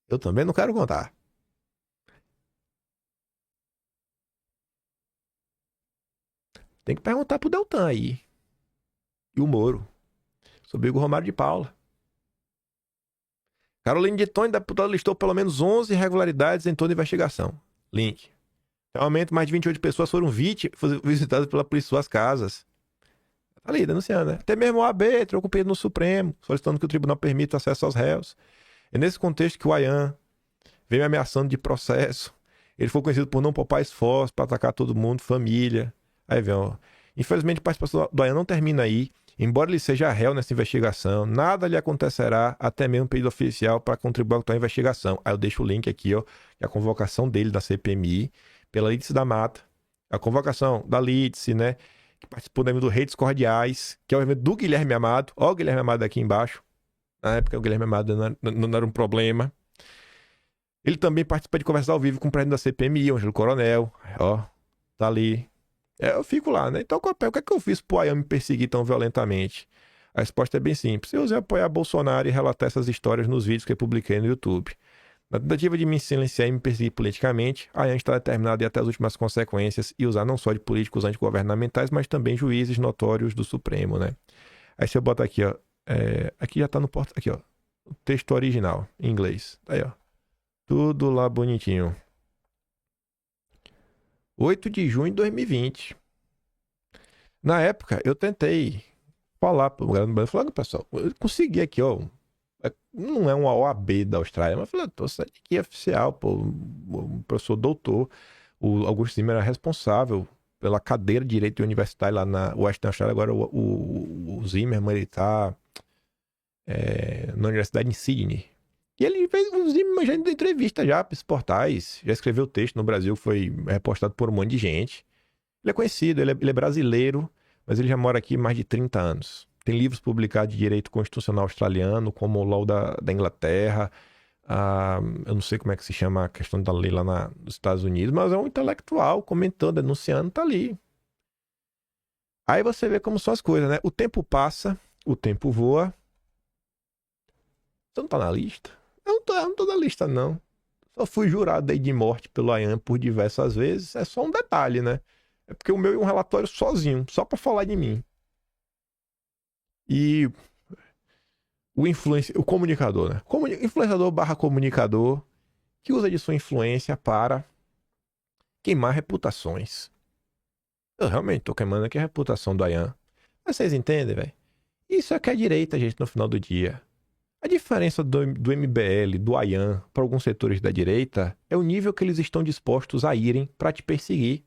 Eu também não quero contar. Tem que perguntar pro Deltan aí. E o Moro. Sobre o Igor Romário de Paula. Caroline de Tony, deputada, listou pelo menos 11 irregularidades em toda a investigação. Link. Realmente, mais de 28 pessoas foram visitadas pela polícia em suas casas. Tá ali, denunciando, né? Até mesmo o AB trocou pedido no Supremo, solicitando que o tribunal permita acesso aos réus. É nesse contexto que o Ayan vem me ameaçando de processo. Ele foi conhecido por não poupar esforço para atacar todo mundo, família. Aí vem, ó. Infelizmente, a participação do Ayan não termina aí. Embora ele seja réu nessa investigação, nada lhe acontecerá, até mesmo pedido oficial para contribuir com a investigação. Aí eu deixo o link aqui, ó, que é a convocação dele da CPMI, pela Lídice da Mata, a convocação da Lídice, né, que participou do evento do Redes Cordiais, que é o evento do Guilherme Amado. Ó, o Guilherme Amado aqui embaixo. Na época o Guilherme Amado não era um problema. Ele também participa de conversas ao vivo com o presidente da CPMI, o Ângelo Coronel. Ó, tá ali. Eu fico lá, né? Então, o que é que eu fiz pro Ayan me perseguir tão violentamente? A resposta é bem simples. Eu usei apoiar Bolsonaro e relatar essas histórias nos vídeos que eu publiquei no YouTube. Na tentativa de me silenciar e me perseguir politicamente, a AYAN está determinada a ir até as últimas consequências e usar não só de políticos antigovernamentais, mas também juízes notórios do Supremo, né? Aí se eu botar aqui, ó, aqui já tá no porta, aqui, ó, o texto original, em inglês. Aí, ó, tudo lá bonitinho. 8 de junho de 2020. Na época, eu tentei falar pro galera, falar, pessoal, eu consegui aqui, ó, não é uma OAB da Austrália, mas eu falei, tô saindo aqui oficial, pô, o professor doutor, o Augusto Zimmer era responsável pela cadeira de Direito Universitário lá na Western Australia, agora o Zimmerman, ele tá na Universidade em Sydney. E ele fez, o Zimmerman já deu entrevista já para esses portais, já escreveu texto no Brasil, foi repostado por um monte de gente. Ele é conhecido, ele é brasileiro, mas ele já mora aqui há mais de 30 anos. Tem livros publicados de direito constitucional australiano, como o Law da Inglaterra. Eu não sei como é que se chama a questão da lei lá nos Estados Unidos, mas é um intelectual comentando, denunciando, tá ali. Aí você vê como são as coisas, né? O tempo passa, o tempo voa. Você não tá na lista? Eu não tô na lista, não. Só fui jurado aí de morte pelo AYAN por diversas vezes. É só um detalhe, né? É porque o meu é um relatório sozinho, só pra falar de mim. E o comunicador, né? Influenciador barra comunicador que usa de sua influência para queimar reputações. Eu realmente tô queimando aqui a reputação do AYAN. Mas vocês entendem, velho? Isso é que é direita, gente, no final do dia. A diferença do MBL, do AYAN, para alguns setores da direita é o nível que eles estão dispostos a irem para te perseguir.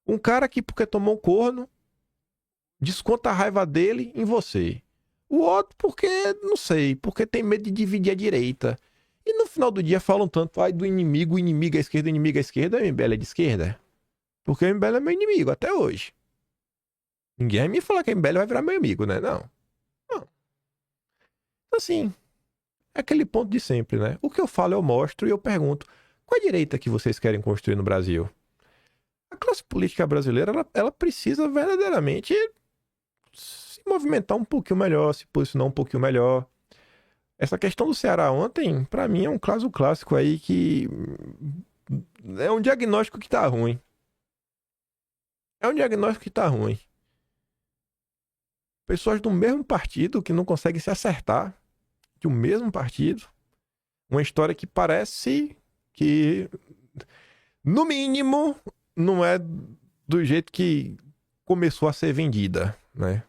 Um cara que, porque tomou um corno, desconta a raiva dele em você. O outro porque, não sei, porque tem medo de dividir a direita. E no final do dia falam tanto, do inimigo, o inimigo à esquerda, o inimigo à esquerda, o MBL é de esquerda. Porque o MBL é meu inimigo até hoje. Ninguém vai me falar que o MBL vai virar meu amigo, né? Não. Assim, é aquele ponto de sempre, né? O que eu falo eu mostro e eu pergunto, qual é a direita que vocês querem construir no Brasil? A classe política brasileira, ela precisa verdadeiramente se movimentar um pouquinho melhor, se posicionar um pouquinho melhor. Essa questão do Ceará ontem, pra mim, é um caso clássico aí que é um diagnóstico que tá ruim. É um diagnóstico que tá ruim. Pessoas do mesmo partido que não conseguem se acertar, de um mesmo partido. Uma história que parece que, no mínimo, não é do jeito que começou a ser vendida, né?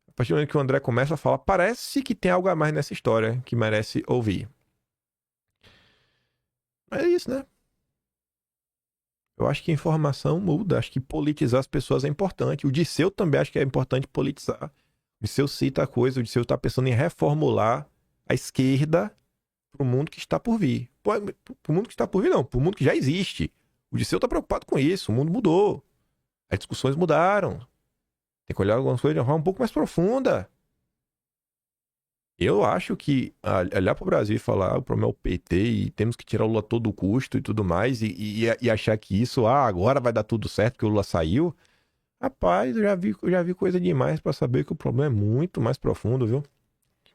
A partir do momento que o André começa a falar, parece que tem algo a mais nessa história que merece ouvir. É isso, né? Eu acho que informação muda, acho que politizar as pessoas é importante. O Disseu também acho que é importante politizar. O Disseu cita a coisa, o Disseu está pensando em reformular a esquerda para o mundo que está por vir. Para o mundo que está por vir, não, para o mundo que já existe. O Disseu está preocupado com isso, o mundo mudou. As discussões mudaram. Tem que olhar algumas coisas de uma forma um pouco mais profunda. Eu acho que olhar para o Brasil e falar o problema é o PT e temos que tirar o Lula a todo custo e tudo mais, e achar que isso, agora vai dar tudo certo que o Lula saiu. Rapaz, eu já vi coisa demais para saber que o problema é muito mais profundo, viu?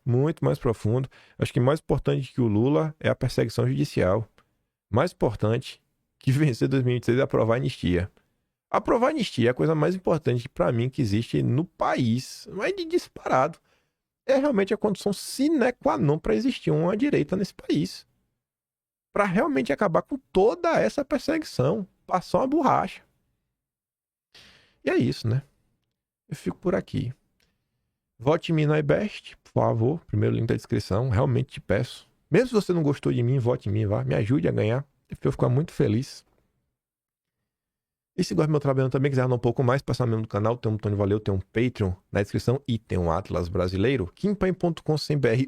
Muito mais profundo. Acho que mais importante que o Lula é a perseguição judicial. Mais importante que vencer 2026 é aprovar a anistia. Aprovar a anistia é a coisa mais importante para mim que existe no país, mas de disparado. É realmente a condição sine qua non para existir uma direita nesse país. Para realmente acabar com toda essa perseguição. Passar uma borracha. E é isso, né? Eu fico por aqui. Vote em mim no iBest, por favor. Primeiro link da descrição. Realmente te peço. Mesmo se você não gostou de mim, vote em mim, vá. Me ajude a ganhar. Eu vou ficar muito feliz. E se gosta do meu trabalho também, quiser dar um pouco mais, passar mesmo no canal, tem um botão de valeu, tem um Patreon na descrição e tem um Atlas brasileiro, kimpan.com.br,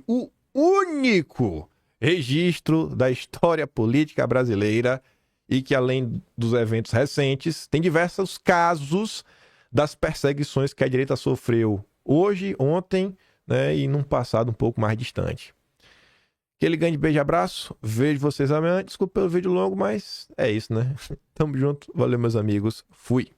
o único registro da história política brasileira e que, além dos eventos recentes, tem diversos casos das perseguições que a direita sofreu hoje, ontem, né, e num passado um pouco mais distante. Aquele grande beijo e abraço. Vejo vocês amanhã. Desculpa pelo vídeo longo, mas é isso, né? Tamo junto. Valeu, meus amigos. Fui.